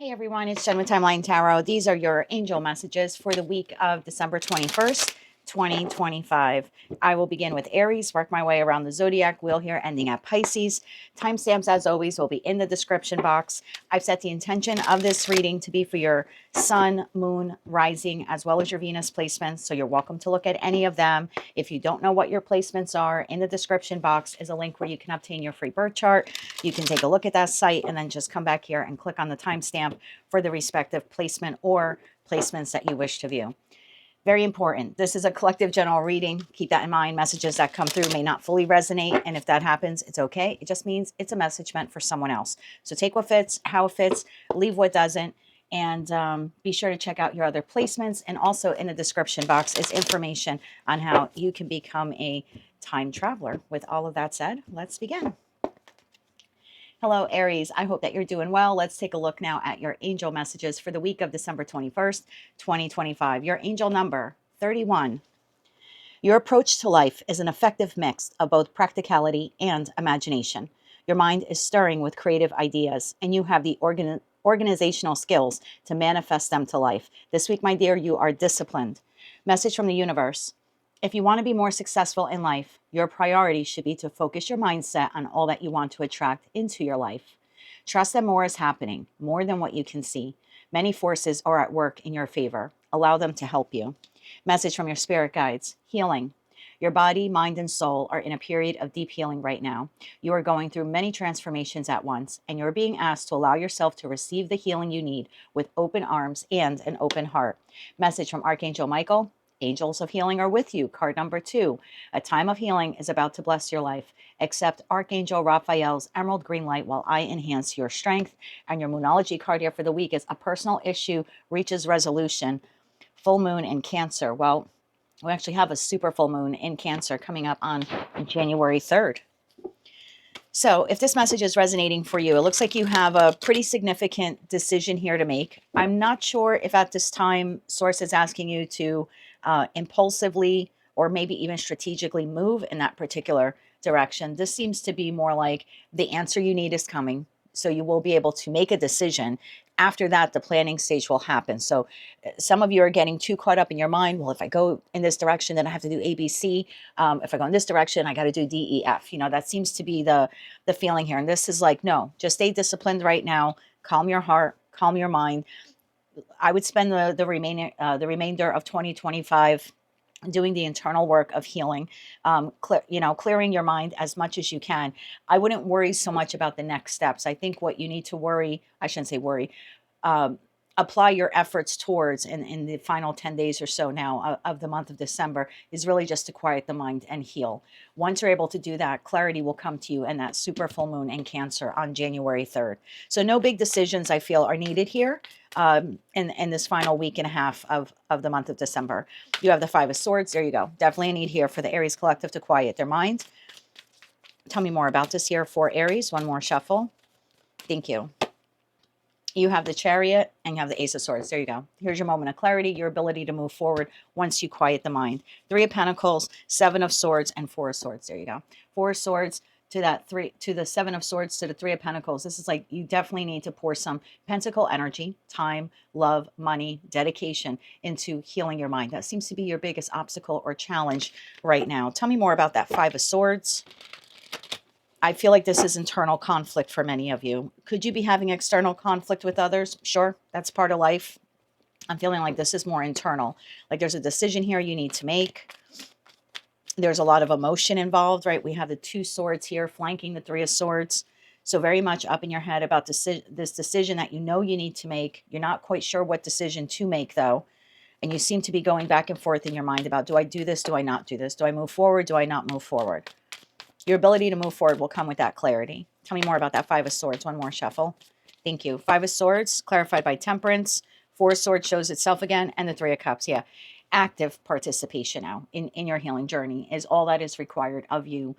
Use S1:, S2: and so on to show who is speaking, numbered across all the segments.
S1: Hey everyone, it's Jen with Timeline Tarot. These are your angel messages for the week of December 21st, 2025. I will begin with Aries, work my way around the zodiac wheel here, ending at Pisces. Timestamps, as always, will be in the description box. I've set the intention of this reading to be for your sun, moon, rising, as well as your Venus placements. So you're welcome to look at any of them. If you don't know what your placements are, in the description box is a link where you can obtain your free birth chart. You can take a look at that site and then just come back here and click on the timestamp for the respective placement or placements that you wish to view. Very important. This is a collective general reading. Keep that in mind. Messages that come through may not fully resonate. And if that happens, it's okay. It just means it's a message meant for someone else. So take what fits, how it fits, leave what doesn't. And be sure to check out your other placements. And also in the description box is information on how you can become a time traveler. With all of that said, let's begin. Hello, Aries. I hope that you're doing well. Let's take a look now at your angel messages for the week of December 21st, 2025. Your angel number, 31. Your approach to life is an effective mix of both practicality and imagination. Your mind is stirring with creative ideas, and you have the organizational skills to manifest them to life. This week, my dear, you are disciplined. Message from the universe. If you want to be more successful in life, your priority should be to focus your mindset on all that you want to attract into your life. Trust that more is happening, more than what you can see. Many forces are at work in your favor. Allow them to help you. Message from your spirit guides. Healing. Your body, mind, and soul are in a period of deep healing right now. You are going through many transformations at once, and you're being asked to allow yourself to receive the healing you need with open arms and an open heart. Message from Archangel Michael. Angels of healing are with you. Card number 2. A time of healing is about to bless your life. Accept Archangel Raphael's emerald green light while I enhance your strength. And your Moonology card here for the week is a personal issue reaches resolution. Full moon in Cancer. Well, we actually have a super full moon in Cancer coming up on January 3rd. So if this message is resonating for you, it looks like you have a pretty significant decision here to make. I'm not sure if at this time Source is asking you to impulsively or maybe even strategically move in that particular direction. This seems to be more like the answer you need is coming. So you will be able to make a decision. After that, the planning stage will happen. So some of you are getting too caught up in your mind. Well, if I go in this direction, then I have to do A, B, C. If I go in this direction, I got to do D, E, F. You know, that seems to be the feeling here. And this is like, no, just stay disciplined right now. Calm your heart, calm your mind. I would spend the remainder of 2025 doing the internal work of healing, clearing your mind as much as you can. I wouldn't worry so much about the next steps. I think what you need to worry, I shouldn't say worry, apply your efforts towards in the final 10 days or so now of the month of December is really just to quiet the mind and heal. Once you're able to do that, clarity will come to you and that super full moon in Cancer on January 3rd. So no big decisions, I feel, are needed here in this final week and a half of the month of December. You have the 5 of Swords. There you go. Definitely a need here for the Aries collective to quiet their mind. Tell me more about this here for Aries. One more shuffle. Thank you. You have the Chariot and you have the Ace of Swords. There you go. Here's your moment of clarity, your ability to move forward once you quiet the mind. 3 of Pentacles, 7 of Swords, and 4 of Swords. There you go. 4 of Swords to that 3, to the 7 of Swords, to the 3 of Pentacles. This is like you definitely need to pour some Pentacle energy, time, love, money, dedication into healing your mind. That seems to be your biggest obstacle or challenge right now. Tell me more about that 5 of Swords. I feel like this is internal conflict for many of you. Could you be having external conflict with others? Sure, that's part of life. I'm feeling like this is more internal. Like there's a decision here you need to make. There's a lot of emotion involved, right? We have the 2 swords here flanking the 3 of Swords. So very much up in your head about this decision that you know you need to make. You're not quite sure what decision to make though. And you seem to be going back and forth in your mind about, do I do this? Do I not do this? Do I move forward? Do I not move forward? Your ability to move forward will come with that clarity. Tell me more about that 5 of Swords. One more shuffle. Thank you. 5 of Swords, clarified by Temperance. 4 of Swords shows itself again. And the 3 of Cups. Yeah. Active participation now in your healing journey is all that is required of you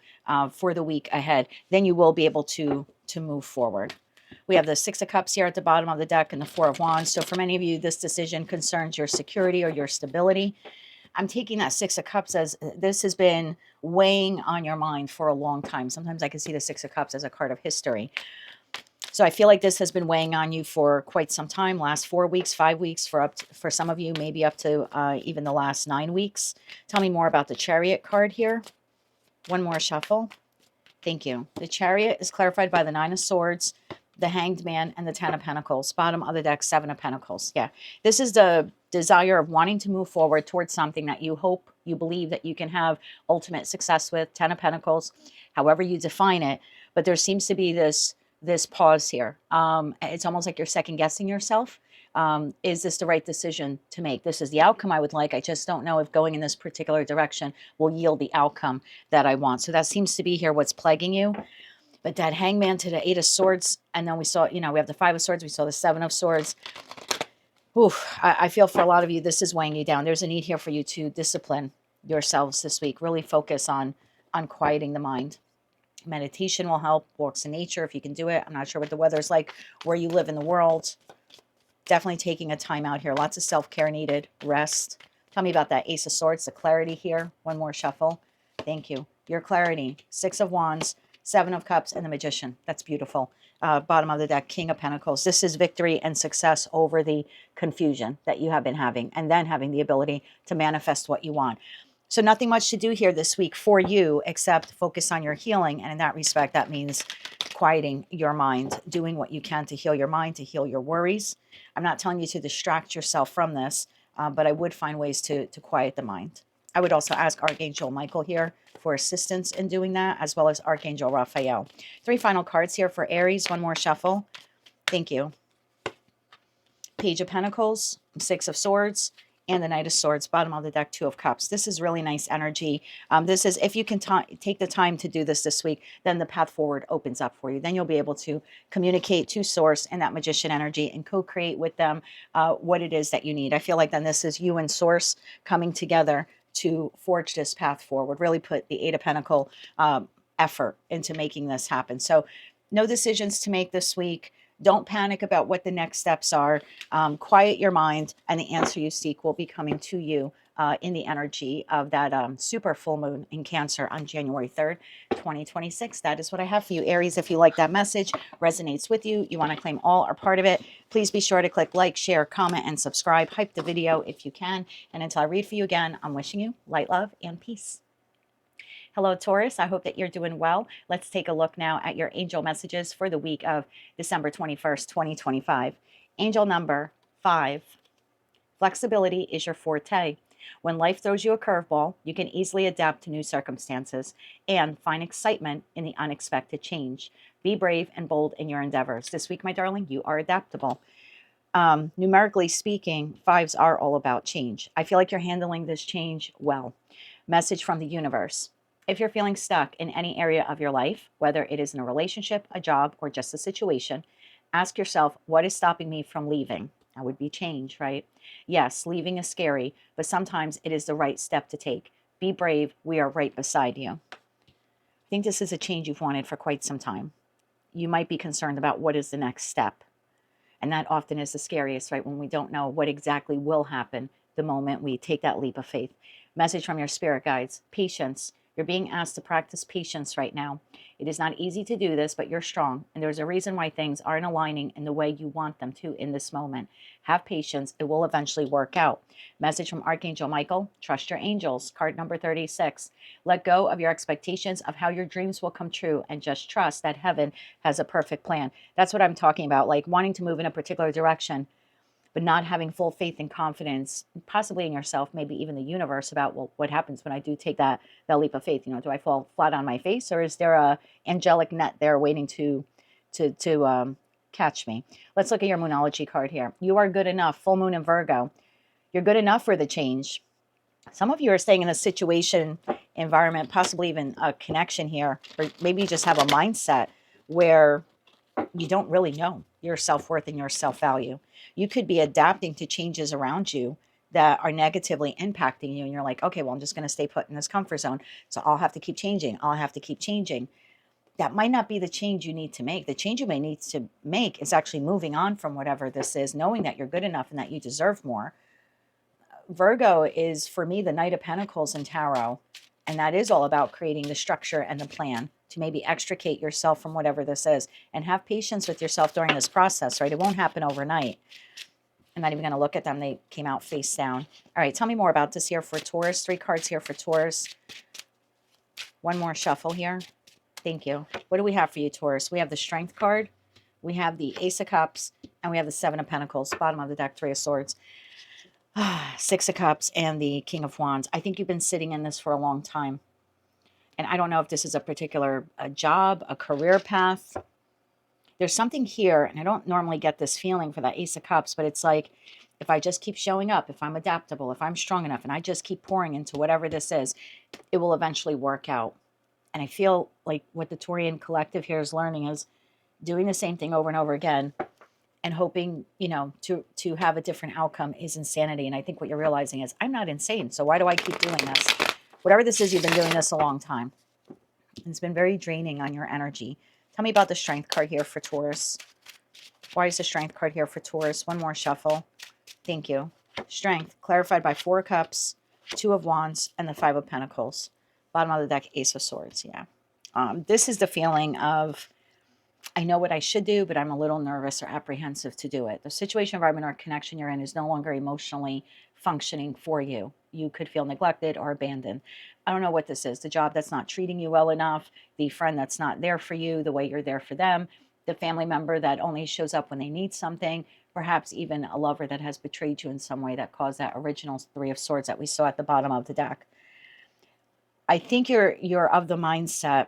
S1: for the week ahead. Then you will be able to move forward. We have the 6 of Cups here at the bottom of the deck and the 4 of Wands. So for many of you, this decision concerns your security or your stability. I'm taking that 6 of Cups as this has been weighing on your mind for a long time. Sometimes I can see the 6 of Cups as a card of history. So I feel like this has been weighing on you for quite some time, last 4 weeks, 5 weeks, for some of you, maybe up to even the last 9 weeks. Tell me more about the Chariot card here. One more shuffle. Thank you. The Chariot is clarified by the Nine of Swords, the Hanged Man, and the Ten of Pentacles. Bottom of the deck, Seven of Pentacles. Yeah, this is the desire of wanting to move forward towards something that you hope, you believe that you can have ultimate success with. Ten of Pentacles, however you define it. But there seems to be this pause here. It's almost like you're second guessing yourself. Is this the right decision to make? This is the outcome I would like. I just don't know if going in this particular direction will yield the outcome that I want. So that seems to be here what's plaguing you. But that Hangman to the Eight of Swords, and then we saw, we have the Five of Swords, we saw the Seven of Swords. Oof, I feel for a lot of you, this is weighing you down. There's a need here for you to discipline yourselves this week. Really focus on quieting the mind. Meditation will help. Walks in nature, if you can do it. I'm not sure what the weather's like where you live in the world. Definitely taking a time out here. Lots of self-care needed. Rest. Tell me about that Ace of Swords, the clarity here. One more shuffle. Thank you. Your clarity. Six of Wands, Seven of Cups, and the Magician. That's beautiful. Bottom of the deck, King of Pentacles. This is victory and success over the confusion that you have been having, and then having the ability to manifest what you want. So nothing much to do here this week for you except focus on your healing. And in that respect, that means quieting your mind, doing what you can to heal your mind, to heal your worries. I'm not telling you to distract yourself from this, but I would find ways to quiet the mind. I would also ask Archangel Michael here for assistance in doing that, as well as Archangel Raphael. 3 final cards here for Aries. One more shuffle. Thank you. Page of Pentacles, Six of Swords, and the Knight of Swords. Bottom of the deck, Two of Cups. This is really nice energy. This is, if you can take the time to do this week, then the path forward opens up for you. Then you'll be able to communicate to Source and that Magician energy and co-create with them what it is that you need. I feel like then this is you and Source coming together to forge this path forward. Really put the Eight of Pentacles effort into making this happen. So no decisions to make this week. Don't panic about what the next steps are. Quiet your mind, and the answer you seek will be coming to you in the energy of that super full moon in Cancer on January 3rd, 2026. That is what I have for you, Aries. If you like that message, resonates with you, you want to claim all or part of it, please be sure to click like, share, comment, and subscribe. Hype the video if you can. And until I read for you again, I'm wishing you light, love, and peace. Hello, Taurus. I hope that you're doing well. Let's take a look now at your angel messages for the week of December 21st, 2025. Angel number 5. Flexibility is your forte. When life throws you a curveball, you can easily adapt to new circumstances and find excitement in the unexpected change. Be brave and bold in your endeavors. This week, my darling, you are adaptable. Numerically speaking, 5s are all about change. I feel like you're handling this change well. Message from the universe. If you're feeling stuck in any area of your life, whether it is in a relationship, a job, or just a situation, ask yourself, what is stopping me from leaving? That would be change, right? Yes, leaving is scary, but sometimes it is the right step to take. Be brave. We are right beside you. I think this is a change you've wanted for quite some time. You might be concerned about what is the next step. And that often is the scariest, right? When we don't know what exactly will happen the moment we take that leap of faith. Message from your spirit guides. Patience. You're being asked to practice patience right now. It is not easy to do this, but you're strong. And there's a reason why things aren't aligning in the way you want them to in this moment. Have patience. It will eventually work out. Message from Archangel Michael. Trust your angels. Card number 36. Let go of your expectations of how your dreams will come true and just trust that heaven has a perfect plan. That's what I'm talking about, like wanting to move in a particular direction, but not having full faith and confidence, possibly in yourself, maybe even the universe, about, well, what happens when I do take that leap of faith? Do I fall flat on my face, or is there a angelic net there waiting to catch me? Let's look at your Moonology card here. You are good enough. Full moon in Virgo. You're good enough for the change. Some of you are staying in a situation, environment, possibly even a connection here, or maybe you just have a mindset where you don't really know your self-worth and your self-value. You could be adapting to changes around you that are negatively impacting you. And you're like, okay, well, I'm just going to stay put in this comfort zone. So I'll have to keep changing. I'll have to keep changing. That might not be the change you need to make. The change you may need to make is actually moving on from whatever this is, knowing that you're good enough and that you deserve more. Virgo is, for me, the Knight of Pentacles in Tarot. And that is all about creating the structure and the plan to maybe extricate yourself from whatever this is, and have patience with yourself during this process, right? It won't happen overnight. I'm not even going to look at them. They came out face down. All right, tell me more about this here for Taurus. 3 cards here for Taurus. One more shuffle here. Thank you. What do we have for you, Taurus? We have the Strength card. We have the Ace of Cups. And we have the 7 of Pentacles. Bottom of the deck, 3 of Swords. 6 of Cups and the King of Wands. I think you've been sitting in this for a long time. And I don't know if this is a particular job, a career path. There's something here, and I don't normally get this feeling for that Ace of Cups, but it's like, if I just keep showing up, if I'm adaptable, if I'm strong enough, and I just keep pouring into whatever this is, it will eventually work out. And I feel like what the Taurian collective here is learning is doing the same thing over and over again and hoping, you know, to have a different outcome is insanity. And I think what you're realizing is, I'm not insane, so why do I keep doing this? Whatever this is, you've been doing this a long time. And it's been very draining on your energy. Tell me about the Strength card here for Taurus. Why is the Strength card here for Taurus? One more shuffle. Thank you. Strength, clarified by 4 of Cups, 2 of Wands, and the 5 of Pentacles. Bottom of the deck, Ace of Swords. Yeah. This is the feeling of, I know what I should do, but I'm a little nervous or apprehensive to do it. The situation, environment, or connection you're in is no longer emotionally functioning for you. You could feel neglected or abandoned. I don't know what this is. The job that's not treating you well enough, the friend that's not there for you the way you're there for them, the family member that only shows up when they need something, perhaps even a lover that has betrayed you in some way that caused that original 3 of Swords that we saw at the bottom of the deck. I think you're of the mindset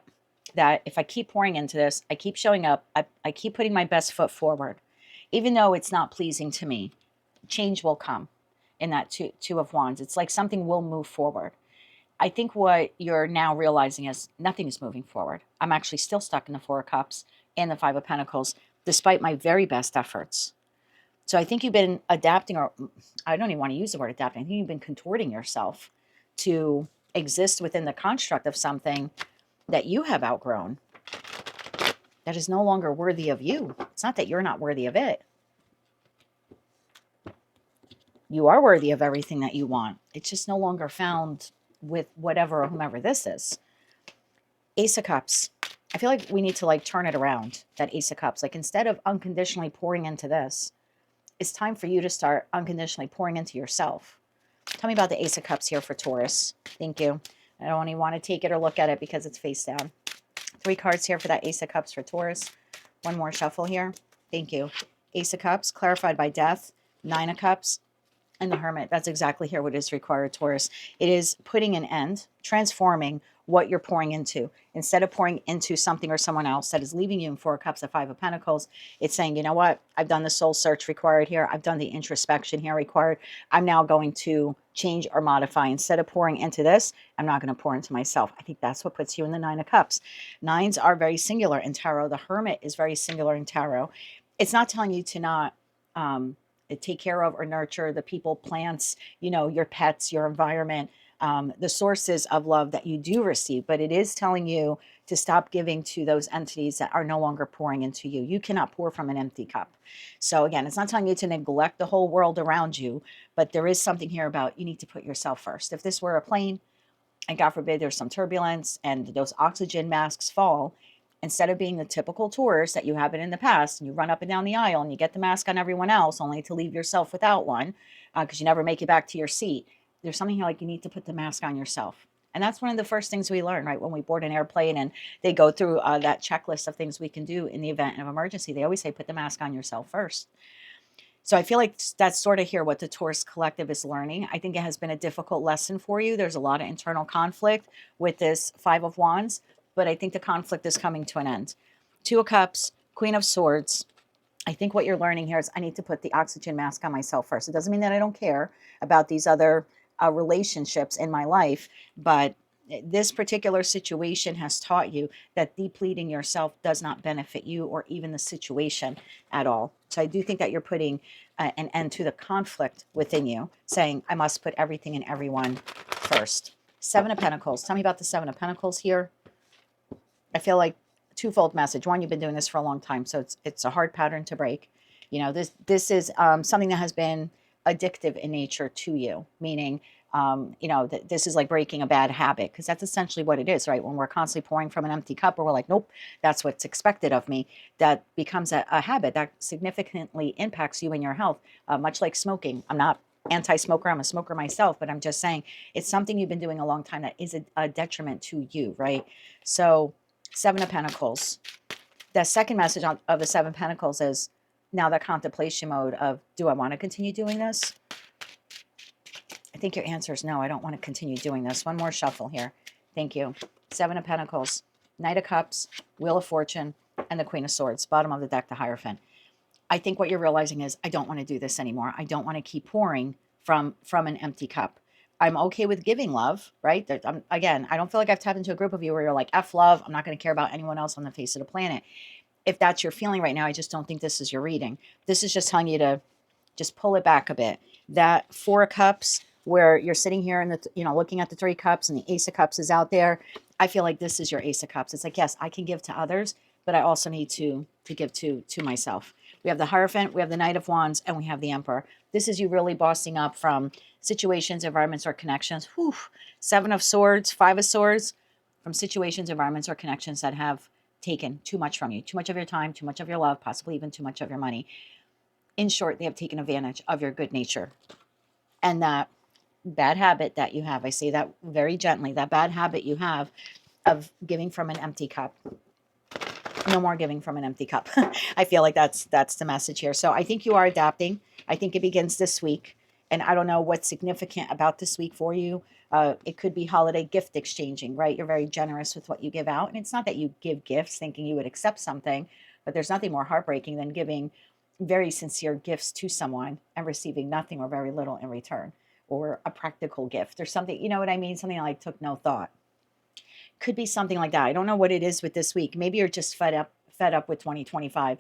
S1: that if I keep pouring into this, I keep showing up, I keep putting my best foot forward, even though it's not pleasing to me, change will come in that two of Wands. It's like something will move forward. I think what you're now realizing is nothing is moving forward. I'm actually still stuck in the 4 of Cups and the 5 of Pentacles, despite my very best efforts. So I think you've been adapting, or I don't even want to use the word adapting. I think you've been contorting yourself to exist within the construct of something that you have outgrown, that is no longer worthy of you. It's not that you're not worthy of it. You are worthy of everything that you want. It's just no longer found with whatever or whomever this is. Ace of Cups. I feel like we need to like turn it around, that Ace of Cups. Like instead of unconditionally pouring into this, it's time for you to start unconditionally pouring into yourself. Tell me about the Ace of Cups here for Taurus. Thank you. I don't even want to take it or look at it because it's face down. 3 cards here for that Ace of Cups for Taurus. One more shuffle here. Thank you. Ace of Cups, clarified by Death. 9 of Cups, and the Hermit. That's exactly here what is required, Taurus. It is putting an end, transforming what you're pouring into. Instead of pouring into something or someone else that is leaving you in 4 of Cups, the 5 of Pentacles, it's saying, you know what? I've done the soul search required here. I've done the introspection here required. I'm now going to change or modify. Instead of pouring into this, I'm not going to pour into myself. I think that's what puts you in the 9 of Cups. 9s are very singular in tarot. The Hermit is very singular in tarot. It's not telling you to not take care of or nurture the people, plants, you know, your pets, your environment, the sources of love that you do receive. But it is telling you to stop giving to those entities that are no longer pouring into you. You cannot pour from an empty cup. So again, it's not telling you to neglect the whole world around you, but there is something here about you need to put yourself first. If this were a plane, and God forbid there's some turbulence and those oxygen masks fall, instead of being the typical tourist that you have been in the past, and you run up and down the aisle and you get the mask on everyone else only to leave yourself without one because you never make it back to your seat, there's something here like you need to put the mask on yourself. And that's one of the first things we learn, right? When we board an airplane and they go through that checklist of things we can do in the event of emergency, they always say, put the mask on yourself first. So I feel like that's sort of here what the Taurus collective is learning. I think it has been a difficult lesson for you. There's a lot of internal conflict with this 5 of Wands, but I think the conflict is coming to an end. 2 of Cups, Queen of Swords. I think what you're learning here is I need to put the oxygen mask on myself first. It doesn't mean that I don't care about these other relationships in my life, but this particular situation has taught you that depleting yourself does not benefit you or even the situation at all. So I do think that you're putting an end to the conflict within you, saying, I must put everything and everyone first. 7 of Pentacles. Tell me about the 7 of Pentacles here. I feel like twofold message. One, you've been doing this for a long time, so it's a hard pattern to break. You know, this is something that has been addictive in nature to you, meaning You know, this is like breaking a bad habit, because that's essentially what it is, right? When we're constantly pouring from an empty cup, or we're like, nope, that's what's expected of me, that becomes a habit that significantly impacts you and your health, much like smoking. I'm not anti-smoker, I'm a smoker myself, but I'm just saying it's something you've been doing a long time that is a detriment to you, right? So Seven of Pentacles. The second message of the Seven of Pentacles is now the contemplation mode of, do I want to continue doing this? I think your answer is no, I don't want to continue doing this. One more shuffle here. Thank you. Seven of Pentacles, Knight of Cups, Wheel of Fortune, and the Queen of Swords. Bottom of the deck, the Hierophant. I think what you're realizing is, I don't want to do this anymore. I don't want to keep pouring from an empty cup. I'm okay with giving love, right? Again, I don't feel like I've tapped into a group of you where you're like, F love, I'm not going to care about anyone else on the face of the planet. If that's your feeling right now, I just don't think this is your reading. This is just telling you to just pull it back a bit. That Four of Cups, where you're sitting here and looking at the Three Cups and the Ace of Cups is out there. I feel like this is your Ace of Cups. It's like, yes, I can give to others, but I also need to give to myself. We have the Hierophant, we have the Knight of Wands, and we have the Emperor. This is you really bossing up from situations, environments, or connections. Whew. Seven of Swords, Five of Swords, from situations, environments, or connections that have taken too much from you, too much of your time, too much of your love, possibly even too much of your money. In short, they have taken advantage of your good nature. And that bad habit that you have, I say that very gently, that bad habit you have of giving from an empty cup. No more giving from an empty cup. I feel like that's the message here. So I think you are adapting. I think it begins this week. And I don't know what's significant about this week for you. It could be holiday gift exchanging, right? You're very generous with what you give out. And it's not that you give gifts thinking you would accept something, but there's nothing more heartbreaking than giving very sincere gifts to someone and receiving nothing or very little in return, or a practical gift or something, you know what I mean? Something like took no thought. Could be something like that. I don't know what it is with this week. Maybe you're just fed up with 2025.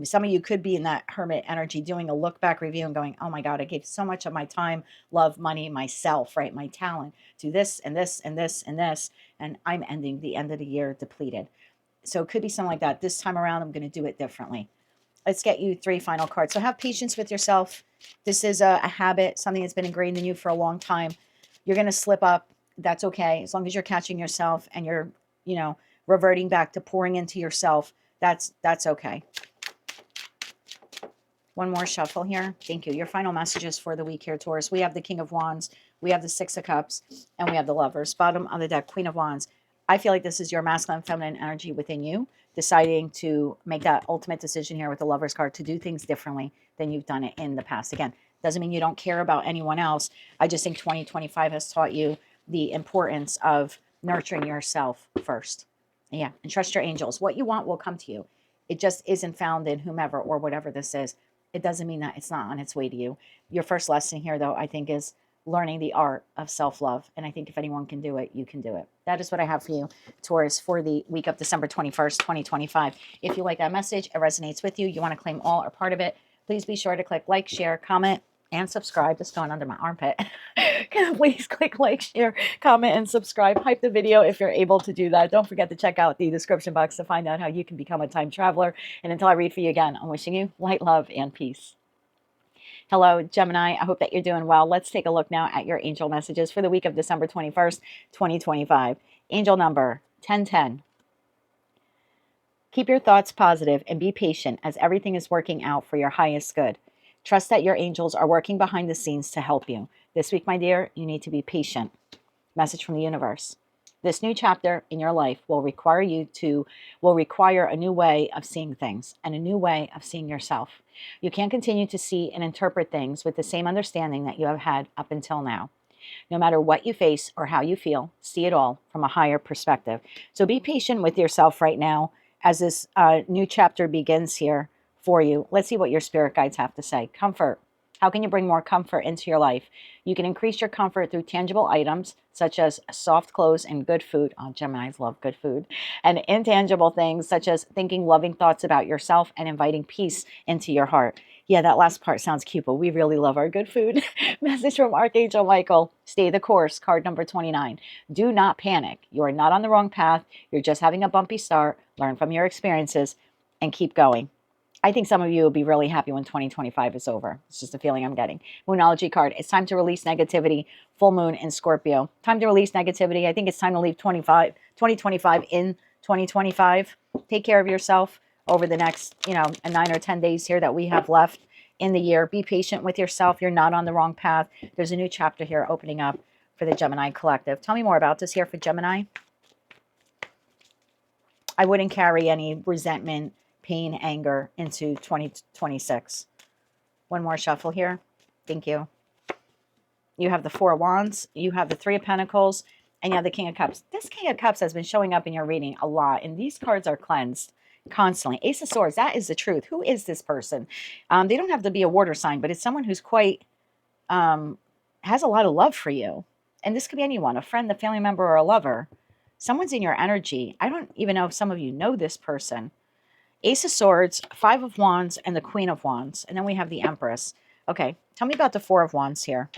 S1: Some of you could be in that hermit energy, doing a look back review and going, oh my God, I gave so much of my time, love, money, myself, right? My talent to this and this and this and this. And I'm ending the end of the year depleted. So it could be something like that. This time around, I'm going to do it differently. Let's get you three final cards. So have patience with yourself. This is a habit, something that's been ingrained in you for a long time. You're going to slip up. That's okay. As long as you're catching yourself and you're, reverting back to pouring into yourself, that's okay. One more shuffle here. Thank you. Your final messages for the week here, Taurus. We have the King of Wands, we have the Six of Cups, and we have the Lovers. Bottom of the deck, Queen of Wands. I feel like this is your masculine, feminine energy within you, deciding to make that ultimate decision here with the Lovers card to do things differently than you've done it in the past. Again, doesn't mean you don't care about anyone else. I just think 2025 has taught you the importance of nurturing yourself first. Yeah, and trust your angels. What you want will come to you. It just isn't found in whomever or whatever this is. It doesn't mean that it's not on its way to you. Your first lesson here, though, I think is learning the art of self-love. And I think if anyone can do it, you can do it. That is what I have for you, Taurus, for the week of December 21st, 2025. If you like that message, it resonates with you, you want to claim all or part of it, please be sure to click like, share, comment, and subscribe. Just going under my armpit. Please click like, share, comment, and subscribe. Hype the video if you're able to do that. Don't forget to check out the description box to find out how you can become a time traveler. And until I read for you again, I'm wishing you light, love, and peace. Hello, Gemini. I hope that you're doing well. Let's take a look now at your angel messages for the week of December 21st, 2025. Angel number 1010. Keep your thoughts positive and be patient as everything is working out for your highest good. Trust that your angels are working behind the scenes to help you. This week, my dear, you need to be patient. Message from the universe. This new chapter in your life will require a new way of seeing things and a new way of seeing yourself. You can't continue to see and interpret things with the same understanding that you have had up until now. No matter what you face or how you feel, see it all from a higher perspective. So be patient with yourself right now as this new chapter begins here for you. Let's see what your spirit guides have to say. Comfort. How can you bring more comfort into your life? You can increase your comfort through tangible items such as soft clothes and good food. Oh, Geminis love good food. And intangible things such as thinking loving thoughts about yourself and inviting peace into your heart. Yeah, that last part sounds cute, but we really love our good food. Message from Archangel Michael. Stay the course. Card number 29. Do not panic. You are not on the wrong path. You're just having a bumpy start. Learn from your experiences and keep going. I think some of you will be really happy when 2025 is over. It's just a feeling I'm getting. Moonology card. It's time to release negativity. Full moon in Scorpio. Time to release negativity. I think it's time to leave 2025 in 2025. Take care of yourself over the next, 9 or 10 days here that we have left in the year. Be patient with yourself. You're not on the wrong path. There's a new chapter here opening up for the Gemini collective. Tell me more about this here for Gemini. I wouldn't carry any resentment, pain, anger into 2026. One more shuffle here. Thank you. You have the Four of Wands, you have the Three of Pentacles, and you have the King of Cups. This King of Cups has been showing up in your reading a lot, and these cards are cleansed constantly. Ace of Swords, that is the truth. Who is this person? They don't have to be a water sign, but it's someone who's quite, has a lot of love for you. And this could be anyone, a friend, a family member, or a lover. Someone's in your energy. I don't even know if some of you know this person. Ace of Swords, Five of Wands, and the Queen of Wands. And then we have the Empress. Okay, tell me about the Four of Wands here.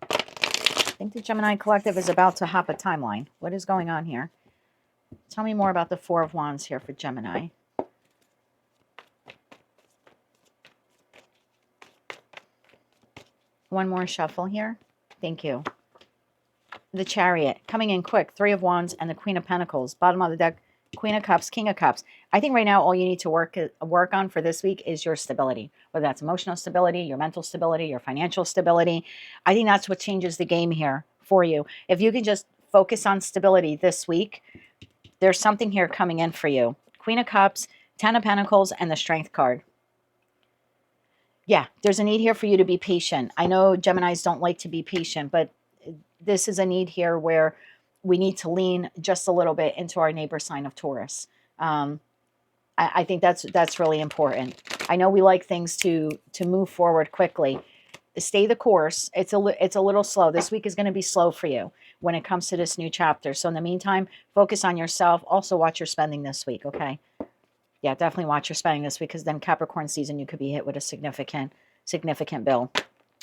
S1: I think the Gemini collective is about to hop a timeline. What is going on here? Tell me more about the Four of Wands here for Gemini. One more shuffle here. Thank you. The Chariot, coming in quick. Three of Wands and the Queen of Pentacles. Bottom of the deck, Queen of Cups, King of Cups. I think right now all you need to work on for this week is your stability, whether that's emotional stability, your mental stability, your financial stability. I think that's what changes the game here for you. If you can just focus on stability this week, there's something here coming in for you. Queen of Cups, Ten of Pentacles, and the Strength card. Yeah, there's a need here for you to be patient. I know Geminis don't like to be patient, but this is a need here where we need to lean just a little bit into our neighbor sign of Taurus. I think that's really important. I know we like things to move forward quickly. Stay the course. It's a little slow. This week is going to be slow for you when it comes to this new chapter. So in the meantime, focus on yourself. Also watch your spending this week, okay? Yeah, definitely watch your spending this week, because then Capricorn season, you could be hit with a significant bill.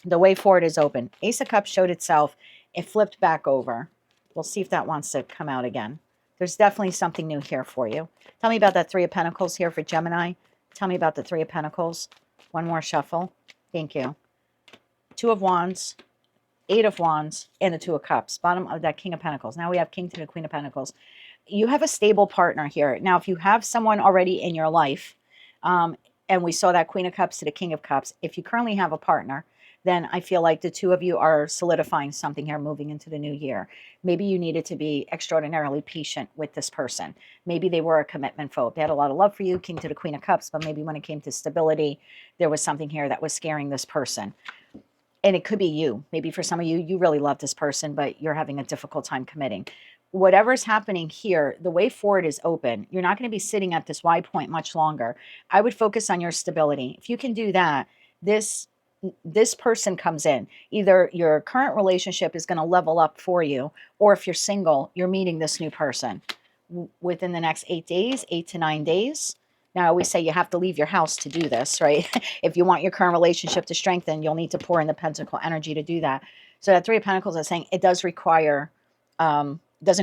S1: The way forward is open. Ace of Cups showed itself. It flipped back over. We'll see if that wants to come out again. There's definitely something new here for you. Tell me about that Three of Pentacles here for Gemini. Tell me about the Three of Pentacles. One more shuffle. Thank you. Two of Wands, Eight of Wands, and the Two of Cups. Bottom of that King of Pentacles. Now we have King to the Queen of Pentacles. You have a stable partner here. Now, if you have someone already in your life, and we saw that Queen of Cups to the King of Cups, if you currently have a partner, then I feel like the two of you are solidifying something here moving into the new year. Maybe you needed to be extraordinarily patient with this person. Maybe they were a commitment phobe. They had a lot of love for you, King to the Queen of Cups, but maybe when it came to stability, there was something here that was scaring this person. And it could be you. Maybe for some of you, you really love this person, but you're having a difficult time committing. Whatever's happening here, the way forward is open. You're not going to be sitting at this Y point much longer. I would focus on your stability. If you can do that, this person comes in. Either your current relationship is going to level up for you, or if you're single, you're meeting this new person within the next 8 days, 8 to 9 days. Now, I always say you have to leave your house to do this, right? If you want your current relationship to strengthen, you'll need to pour in the Pentacle energy to do that. So that Three of Pentacles is saying it does require, does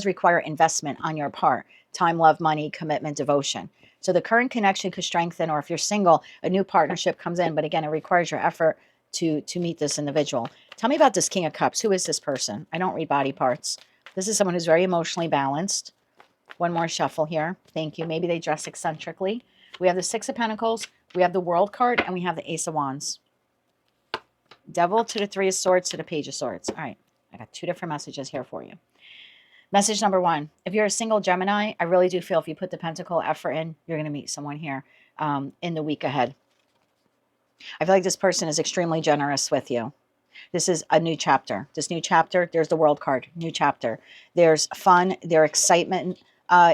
S1: require investment on your part. Time, love, money, commitment, devotion. So the current connection could strengthen, or if you're single, a new partnership comes in. But again, it requires your effort to meet this individual. Tell me about this King of Cups. Who is this person? I don't read body parts. This is someone who's very emotionally balanced. One more shuffle here. Thank you. Maybe they dress eccentrically. We have the Six of Pentacles. We have the World card. And we have the Ace of Wands. Devil to the Three of Swords to the Page of Swords. All right. I got two different messages here for you. Message number one. If you're a single Gemini, I really do feel if you put the Pentacle effort in, you're going to meet someone here in the week ahead. I feel like this person is extremely generous with you. This is a new chapter. This new chapter, there's the World card. New chapter. There's fun. There's excitement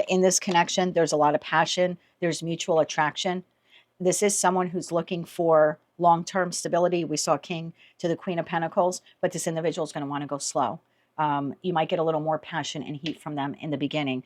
S1: in this connection. There's a lot of passion. There's mutual attraction. This is someone who's looking for long-term stability. We saw King to the Queen of Pentacles, but this individual is going to want to go slow. You might get a little more passion and heat from them in the beginning.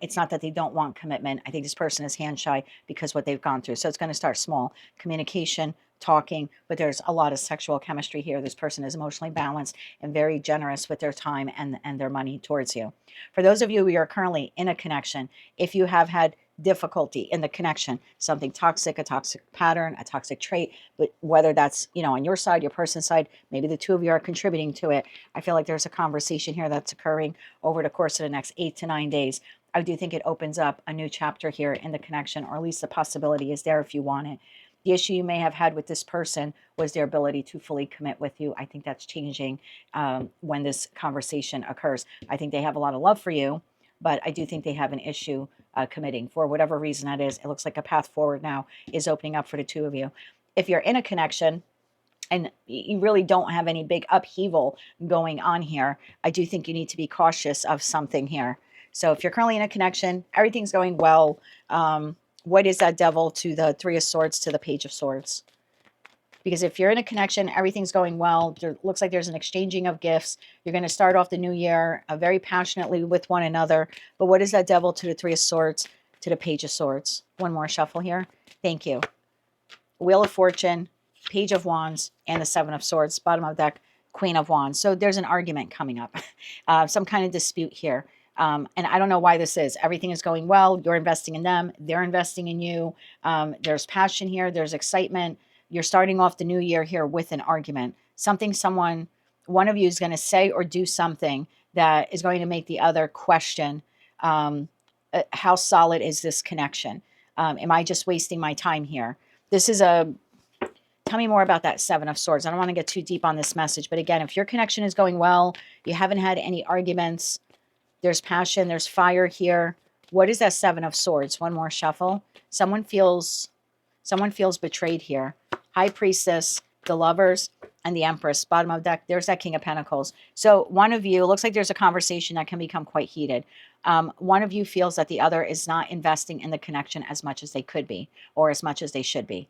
S1: It's not that they don't want commitment. I think this person is hand shy because what they've gone through. So it's going to start small. Communication, talking, but there's a lot of sexual chemistry here. This person is emotionally balanced and very generous with their time and their money towards you. For those of you who are currently in a connection, if you have had difficulty in the connection, something toxic, a toxic pattern, a toxic trait, but whether that's, you know, on your side, your person's side, maybe the two of you are contributing to it. I feel like there's a conversation here that's occurring over the course of the next 8 to 9 days. I do think it opens up a new chapter here in the connection, or at least the possibility is there if you want it. The issue you may have had with this person was their ability to fully commit with you. I think that's changing when this conversation occurs. I think they have a lot of love for you, but I do think they have an issue committing for whatever reason that is. It looks like a path forward now is opening up for the two of you. If you're in a connection and you really don't have any big upheaval going on here, I do think you need to be cautious of something here. So if you're currently in a connection, everything's going well. What is that devil to the Three of Swords to the Page of Swords? Because if you're in a connection, everything's going well. There looks like there's an exchanging of gifts. You're going to start off the new year very passionately with one another. But what is that devil to the Three of Swords to the Page of Swords? One more shuffle here. Thank you. Wheel of Fortune, Page of Wands, and the Seven of Swords. Bottom of deck, Queen of Wands. So there's an argument coming up. Some kind of dispute here. And I don't know why this is. Everything is going well. You're investing in them. They're investing in you. There's passion here. There's excitement. You're starting off the new year here with an argument. One of you is going to say or do something that is going to make the other question, how solid is this connection? Am I just wasting my time here? Tell me more about that Seven of Swords. I don't want to get too deep on this message. But again, if your connection is going well, you haven't had any arguments, there's passion, there's fire here. What is that Seven of Swords? One more shuffle. Someone feels betrayed here. High Priestess, the Lovers, and the Empress. Bottom of deck, there's that King of Pentacles. So one of you, looks like there's a conversation that can become quite heated. One of you feels that the other is not investing in the connection as much as they could be, or as much as they should be.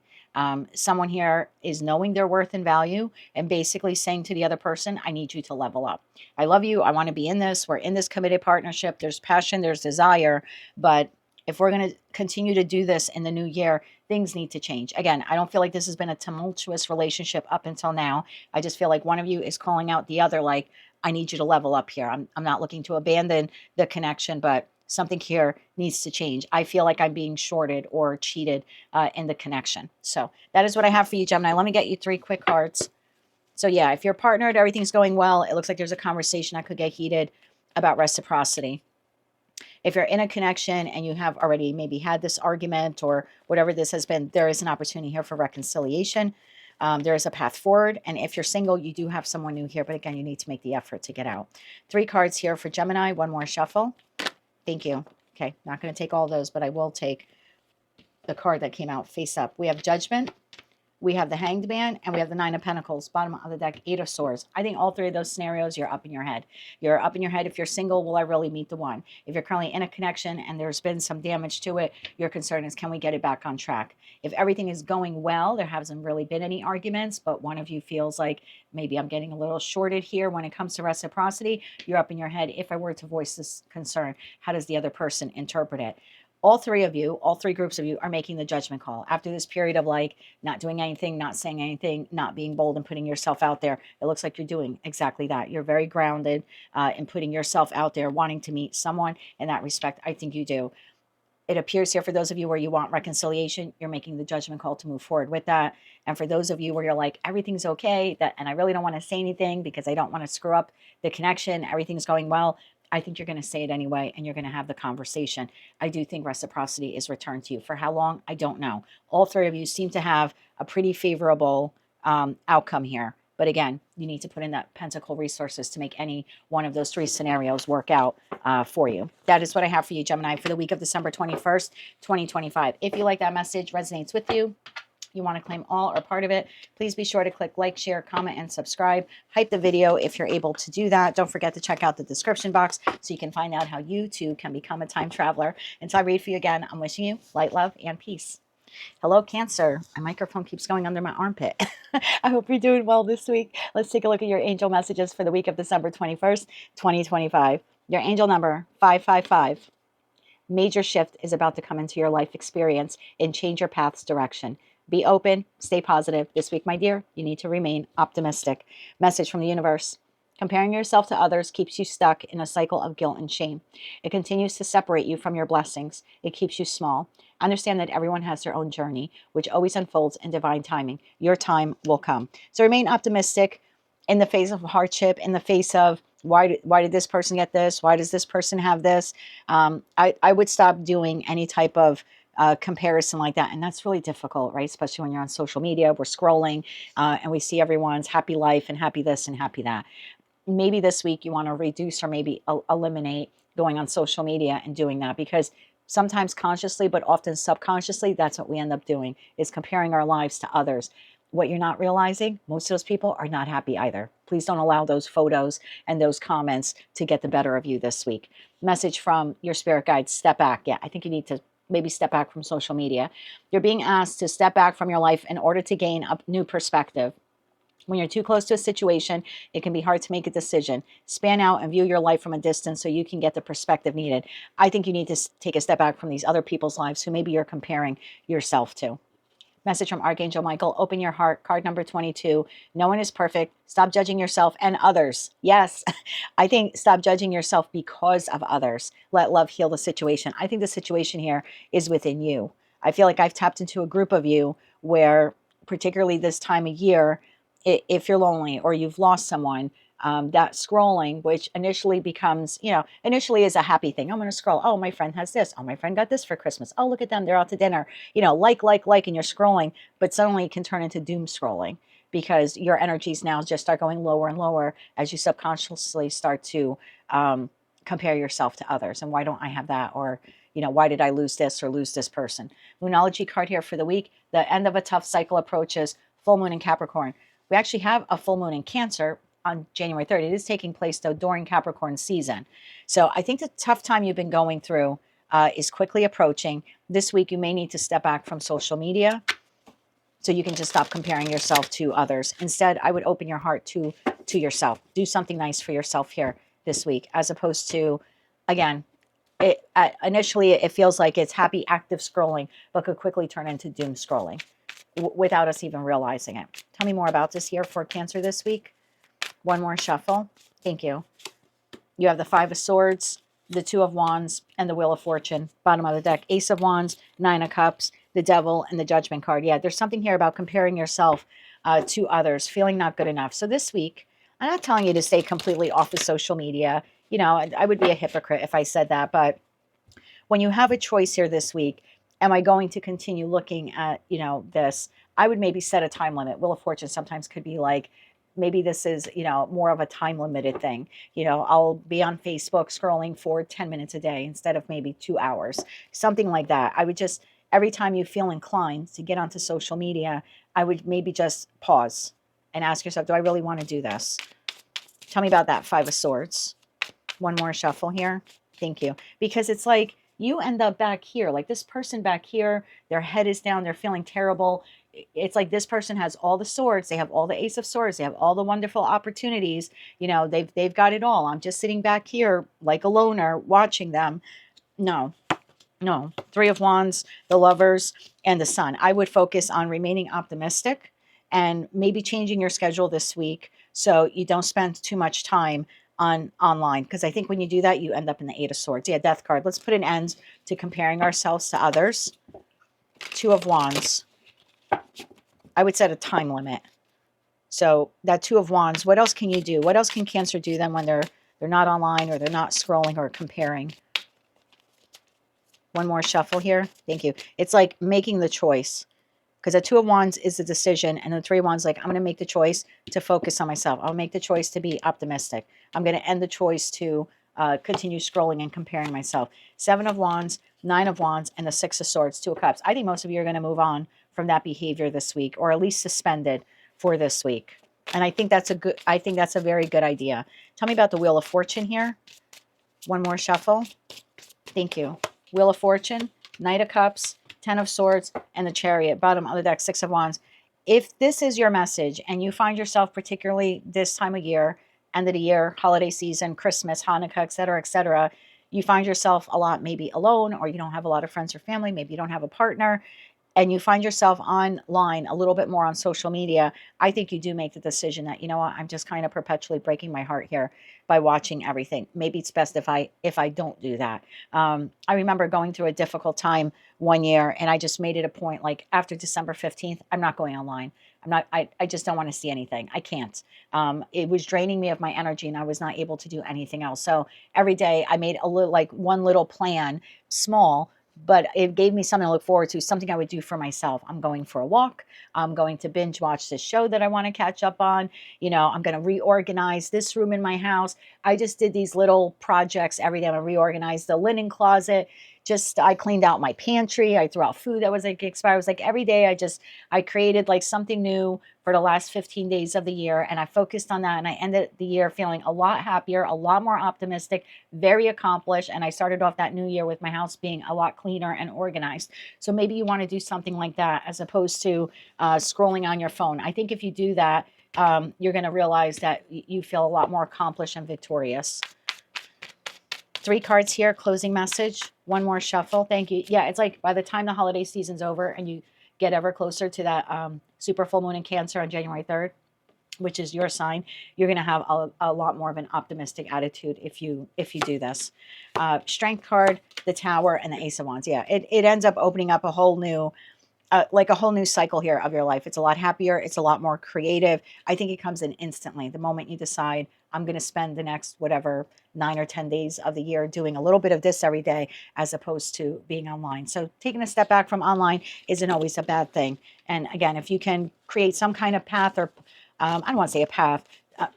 S1: Someone here is knowing their worth and value and basically saying to the other person, I need you to level up. I love you. I want to be in this. We're in this committed partnership. There's passion, there's desire. But if we're going to continue to do this in the new year, things need to change. Again, I don't feel like this has been a tumultuous relationship up until now. I just feel like one of you is calling out the other, like, I need you to level up here. I'm not looking to abandon the connection, but something here needs to change. I feel like I'm being shorted or cheated in the connection. So that is what I have for you, Gemini. Let me get you 3 quick cards. So yeah, if you're partnered, everything's going well. It looks like there's a conversation that could get heated about reciprocity. If you're in a connection and you have already maybe had this argument or whatever this has been, there is an opportunity here for reconciliation. There is a path forward. And if you're single, you do have someone new here. But again, you need to make the effort to get out. 3 cards here for Gemini. One more shuffle. Thank you. Okay, not going to take all those, but I will take the card that came out face up. We have Judgment, we have the Hanged Man, and we have the Nine of Pentacles. Bottom of the deck, Eight of Swords. I think all 3 of those scenarios, you're up in your head. You're up in your head. If you're single, will I really meet the one? If you're currently in a connection and there's been some damage to it, your concern is, can we get it back on track? If everything is going well, there hasn't really been any arguments, but one of you feels like maybe I'm getting a little shorted here when it comes to reciprocity, you're up in your head. If I were to voice this concern, how does the other person interpret it? All 3 of you, all 3 groups of you are making the judgment call. After this period of like not doing anything, not saying anything, not being bold and putting yourself out there, it looks like you're doing exactly that. You're very grounded in putting yourself out there, wanting to meet someone in that respect. I think you do. It appears here for those of you where you want reconciliation, you're making the judgment call to move forward with that. And for those of you where you're like, everything's okay, and I really don't want to say anything because I don't want to screw up the connection, everything's going well, I think you're going to say it anyway, and you're going to have the conversation. I do think reciprocity is returned to you. For how long? I don't know. All 3 of you seem to have a pretty favorable outcome here. But again, you need to put in that pentacle resources to make any one of those 3 scenarios work out for you. That is what I have for you, Gemini, for the week of December 21st, 2025. If you like that message, resonates with you, you want to claim all or part of it, please be sure to click like, share, comment, and subscribe. Hype the video if you're able to do that. Don't forget to check out the description box so you can find out how you too can become a time traveler. Until I read for you again, I'm wishing you light, love, and peace. Hello, Cancer. My microphone keeps going under my armpit. I hope you're doing well this week. Let's take a look at your angel messages for the week of December 21st, 2025. Your angel number, 555. Major shift is about to come into your life experience and change your path's direction. Be open, stay positive. This week, my dear, you need to remain optimistic. Message from the universe. Comparing yourself to others keeps you stuck in a cycle of guilt and shame. It continues to separate you from your blessings. It keeps you small. Understand that everyone has their own journey, which always unfolds in divine timing. Your time will come. So remain optimistic in the face of hardship, in the face of why did this person get this? Why does this person have this? I would stop doing any type of comparison like that. And that's really difficult, right? Especially when you're on social media, we're scrolling and we see everyone's happy life and happy this and happy that. Maybe this week you want to reduce or maybe eliminate going on social media and doing that, because sometimes consciously, but often subconsciously, that's what we end up doing, is comparing our lives to others. What you're not realizing, most of those people are not happy either. Please don't allow those photos and those comments to get the better of you this week. Message from your spirit guides: step back. Yeah, I think you need to maybe step back from social media. You're being asked to step back from your life in order to gain a new perspective. When you're too close to a situation, it can be hard to make a decision. Span out and view your life from a distance so you can get the perspective needed. I think you need to take a step back from these other people's lives who maybe you're comparing yourself to. Message from Archangel Michael: open your heart. Card number 22. No one is perfect. Stop judging yourself and others. Yes, I think stop judging yourself because of others. Let love heal the situation. I think the situation here is within you. I feel like I've tapped into a group of you where, particularly this time of year, if you're lonely or you've lost someone, that scrolling, which initially becomes, initially is a happy thing. I'm going to scroll. Oh, my friend has this. Oh, my friend got this for Christmas. Oh, look at them. They're out to dinner. Like, and you're scrolling, but suddenly it can turn into doom scrolling because your energies now just start going lower and lower as you subconsciously start to compare yourself to others. And why don't I have that? Or, why did I lose this or lose this person? Moonology card here for the week. The end of a tough cycle approaches. Full moon in Capricorn. We actually have a full moon in Cancer on January 3rd. It is taking place, though, during Capricorn season. So I think the tough time you've been going through is quickly approaching. This week, you may need to step back from social media so you can just stop comparing yourself to others. Instead, I would open your heart to yourself. Do something nice for yourself here this week, as opposed to, again, initially it feels like it's happy, active scrolling, but could quickly turn into doom scrolling without us even realizing it. Tell me more about this here for Cancer this week. One more shuffle. Thank you. You have the Five of Swords, the Two of Wands, and the Wheel of Fortune. Bottom of the deck, Ace of Wands, Nine of Cups, the Devil, and the Judgment card. Yeah, there's something here about comparing yourself to others, feeling not good enough. So this week, I'm not telling you to stay completely off of social media. I would be a hypocrite if I said that. But when you have a choice here this week, am I going to continue looking at, this? I would maybe set a time limit. Wheel of Fortune sometimes could be like, maybe this is, more of a time limited thing. I'll be on Facebook scrolling for 10 minutes a day instead of maybe 2 hours, something like that. I would just, every time you feel inclined to get onto social media, I would maybe just pause and ask yourself, do I really want to do this? Tell me about that Five of Swords. One more shuffle here. Thank you. Because it's like you end up back here, like this person back here, their head is down, they're feeling terrible. It's like this person has all the swords, they have all the Ace of Swords, they have all the wonderful opportunities, they've got it all. I'm just sitting back here like a loner watching them. No. Three of Wands, the Lovers, and the Sun. I would focus on remaining optimistic and maybe changing your schedule this week so you don't spend too much time online, because I think when you do that, you end up in the Eight of Swords. Yeah, Death card. Let's put an end to comparing ourselves to others. Two of Wands. I would set a time limit. So that Two of Wands, what else can you do? What else can Cancer do then when they're not online or they're not scrolling or comparing? One more shuffle here. Thank you. It's like making the choice, because the Two of Wands is the decision, and the Three of Wands, like, I'm going to make the choice to focus on myself. I'll make the choice to be optimistic. I'm going to end the choice to continue scrolling and comparing myself. Seven of Wands, Nine of Wands, and the Six of Swords, Two of Cups. I think most of you are going to move on from that behavior this week, or at least suspended for this week. And I think that's a very good idea. Tell me about the Wheel of Fortune here. One more shuffle. Thank you. Wheel of Fortune, Knight of Cups, Ten of Swords, and the Chariot. Bottom of the deck, Six of Wands. If this is your message and you find yourself, particularly this time of year, end of the year, holiday season, Christmas, Hanukkah, etc., you find yourself a lot maybe alone, or you don't have a lot of friends or family, maybe you don't have a partner, and you find yourself online a little bit more on social media, I think you do make the decision that, you know what, I'm just kind of perpetually breaking my heart here by watching everything. Maybe it's best if I don't do that. I remember going through a difficult time one year, and I just made it a point, like after December 15th, I'm not going online. I just don't want to see anything. I can't. It was draining me of my energy, and I was not able to do anything else. So every day I made a little, like one little plan, small, but it gave me something to look forward to, something I would do for myself. I'm going for a walk. I'm going to binge watch this show that I want to catch up on. You know, I'm going to reorganize this room in my house. I just did these little projects every day. I'm going to reorganize the linen closet. I cleaned out my pantry. I threw out food that was like expired. It was like every day I created like something new for the last 15 days of the year. And I focused on that. And I ended the year feeling a lot happier, a lot more optimistic, very accomplished. And I started off that new year with my house being a lot cleaner and organized. So maybe you want to do something like that as opposed to scrolling on your phone. I think if you do that, you're going to realize that you feel a lot more accomplished and victorious. 3 cards here, closing message. One more shuffle. Thank you. Yeah, it's like by the time the holiday season's over and you get ever closer to that super full moon in Cancer on January 3rd, which is your sign, you're going to have a lot more of an optimistic attitude if you do this. Strength card, the Tower, and the Ace of Wands. Yeah, it ends up opening up a whole new like a whole new cycle here of your life. It's a lot happier. It's a lot more creative. I think it comes in instantly. The moment you decide, I'm going to spend the next whatever 9 or 10 days of the year doing a little bit of this every day as opposed to being online. So taking a step back from online isn't always a bad thing. And again, if you can create some kind of path or I don't want to say a path,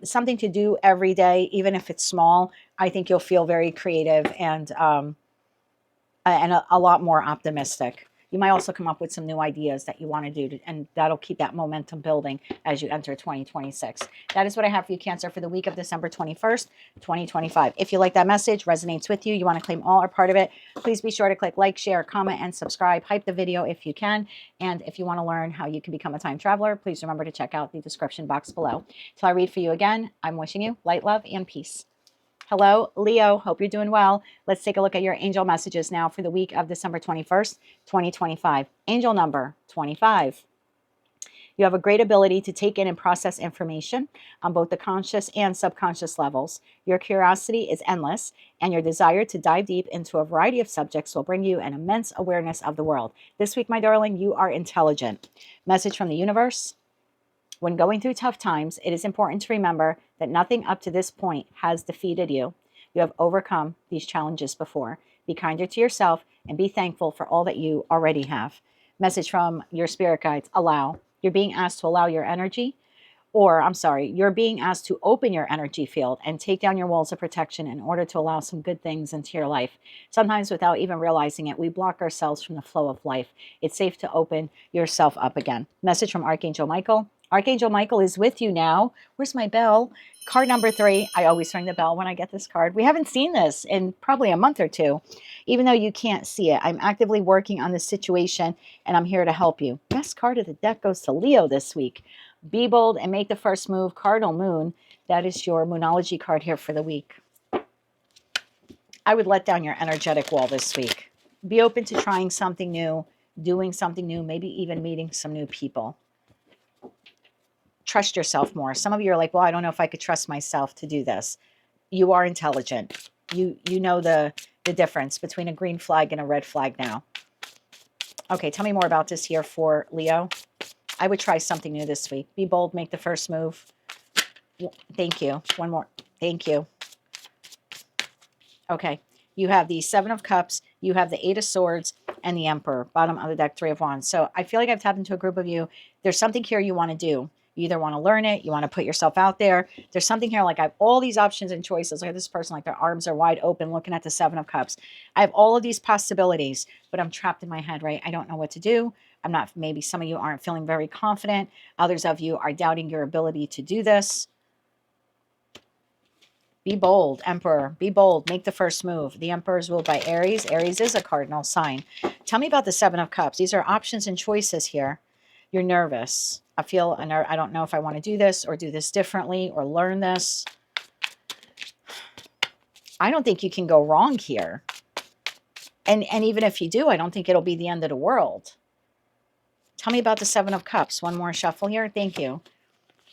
S1: something to do every day, even if it's small, I think you'll feel very creative and a lot more optimistic. You might also come up with some new ideas that you want to do, and that'll keep that momentum building as you enter 2026. That is what I have for you, Cancer, for the week of December 21st, 2025. If you like that message, resonates with you, you want to claim all or part of it, please be sure to click like, share, comment, and subscribe. Hype the video if you can. And if you want to learn how you can become a time traveler, please remember to check out the description box below. Till I read for you again, I'm wishing you light, love, and peace. Hello, Leo. Hope you're doing well. Let's take a look at your angel messages now for the week of December 21st, 2025. Angel number 25. You have a great ability to take in and process information on both the conscious and subconscious levels. Your curiosity is endless, and your desire to dive deep into a variety of subjects will bring you an immense awareness of the world. This week, my darling, you are intelligent. Message from the universe. When going through tough times, it is important to remember that nothing up to this point has defeated you. You have overcome these challenges before. Be kinder to yourself and be thankful for all that you already have. Message from your spirit guides. Allow. You're being asked to allow your energy, you're being asked to open your energy field and take down your walls of protection in order to allow some good things into your life. Sometimes without even realizing it, we block ourselves from the flow of life. It's safe to open yourself up again. Message from Archangel Michael. Archangel Michael is with you now. Where's my bell? Card number 3. I always ring the bell when I get this card. We haven't seen this in probably a month or two, even though you can't see it. I'm actively working on this situation, and I'm here to help you. Best card of the deck goes to Leo this week. Be bold and make the first move. Cardinal Moon. That is your Moonology card here for the week. I would let down your energetic wall this week. Be open to trying something new, doing something new, maybe even meeting some new people. Trust yourself more. Some of you are like, well, I don't know if I could trust myself to do this. You are intelligent. You know the difference between a green flag and a red flag now. Okay, tell me more about this here for Leo. I would try something new this week. Be bold, make the first move. Thank you. One more. Thank you. Okay, you have the 7 of Cups, you have the 8 of Swords, and the Emperor. Bottom of the deck, 3 of Wands. So I feel like I've tapped into a group of you. There's something here you want to do. You either want to learn it, you want to put yourself out there. There's something here like I have all these options and choices. Look at this person, like their arms are wide open looking at the 7 of Cups. I have all of these possibilities, but I'm trapped in my head, right? I don't know what to do. I'm not, maybe some of you aren't feeling very confident. Others of you are doubting your ability to do this. Be bold, Emperor. Be bold. Make the first move. The Emperor is ruled by Aries. Aries is a cardinal sign. Tell me about the 7 of Cups. These are options and choices here. You're nervous. I feel, I don't know if I want to do this or do this differently or learn this. I don't think you can go wrong here. And even if you do, I don't think it'll be the end of the world. Tell me about the Seven of Cups. One more shuffle here. Thank you.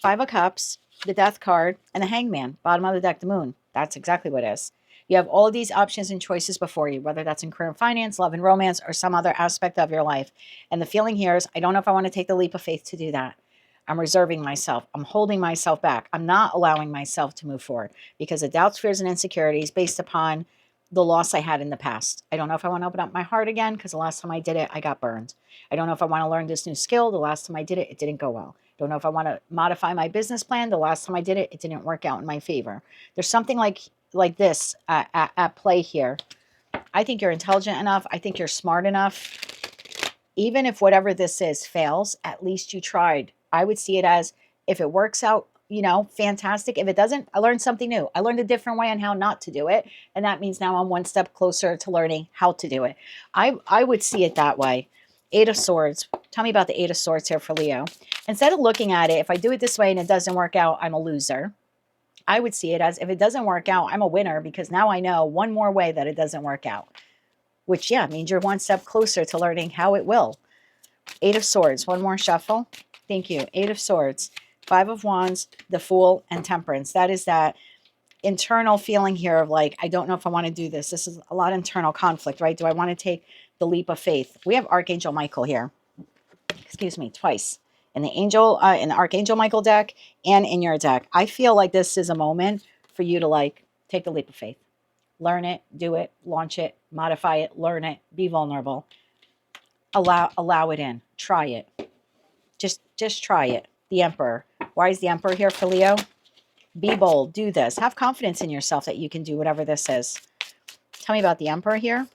S1: Five of Cups, the Death card, and the Hangman. Bottom of the deck, the Moon. That's exactly what it is. You have all of these options and choices before you, whether that's in career and finance, love and romance, or some other aspect of your life. And the feeling here is, I don't know if I want to take the leap of faith to do that. I'm reserving myself. I'm holding myself back. I'm not allowing myself to move forward because of doubts, fears, and insecurities based upon the loss I had in the past. I don't know if I want to open up my heart again because the last time I did it, I got burned. I don't know if I want to learn this new skill. The last time I did it, it didn't go well. Don't know if I want to modify my business plan. The last time I did it, it didn't work out in my favor. There's something like this at play here. I think you're intelligent enough. I think you're smart enough. Even if whatever this is fails, at least you tried. I would see it as, if it works out, you know, fantastic. If it doesn't, I learned something new. I learned a different way on how not to do it. And that means now I'm one step closer to learning how to do it. I would see it that way. Eight of Swords. Tell me about the Eight of Swords here for Leo. Instead of looking at it, if I do it this way and it doesn't work out, I'm a loser. I would see it as, if it doesn't work out, I'm a winner because now I know one more way that it doesn't work out. Which, yeah, means you're one step closer to learning how it will. Eight of Swords. One more shuffle. Thank you. Eight of Swords. Five of Wands, the Fool, and Temperance. That is that internal feeling here of like, I don't know if I want to do this. This is a lot of internal conflict, right? Do I want to take the leap of faith? We have Archangel Michael here. Excuse me, twice. In the Archangel Michael deck and in your deck. I feel like this is a moment for you to like take the leap of faith. Learn it, do it, launch it, modify it, learn it, be vulnerable. Allow it in. Try it. Just try it. The Emperor. Why is the Emperor here for Leo? Be bold. Do this. Have confidence in yourself that you can do whatever this is. Tell me about the Emperor here.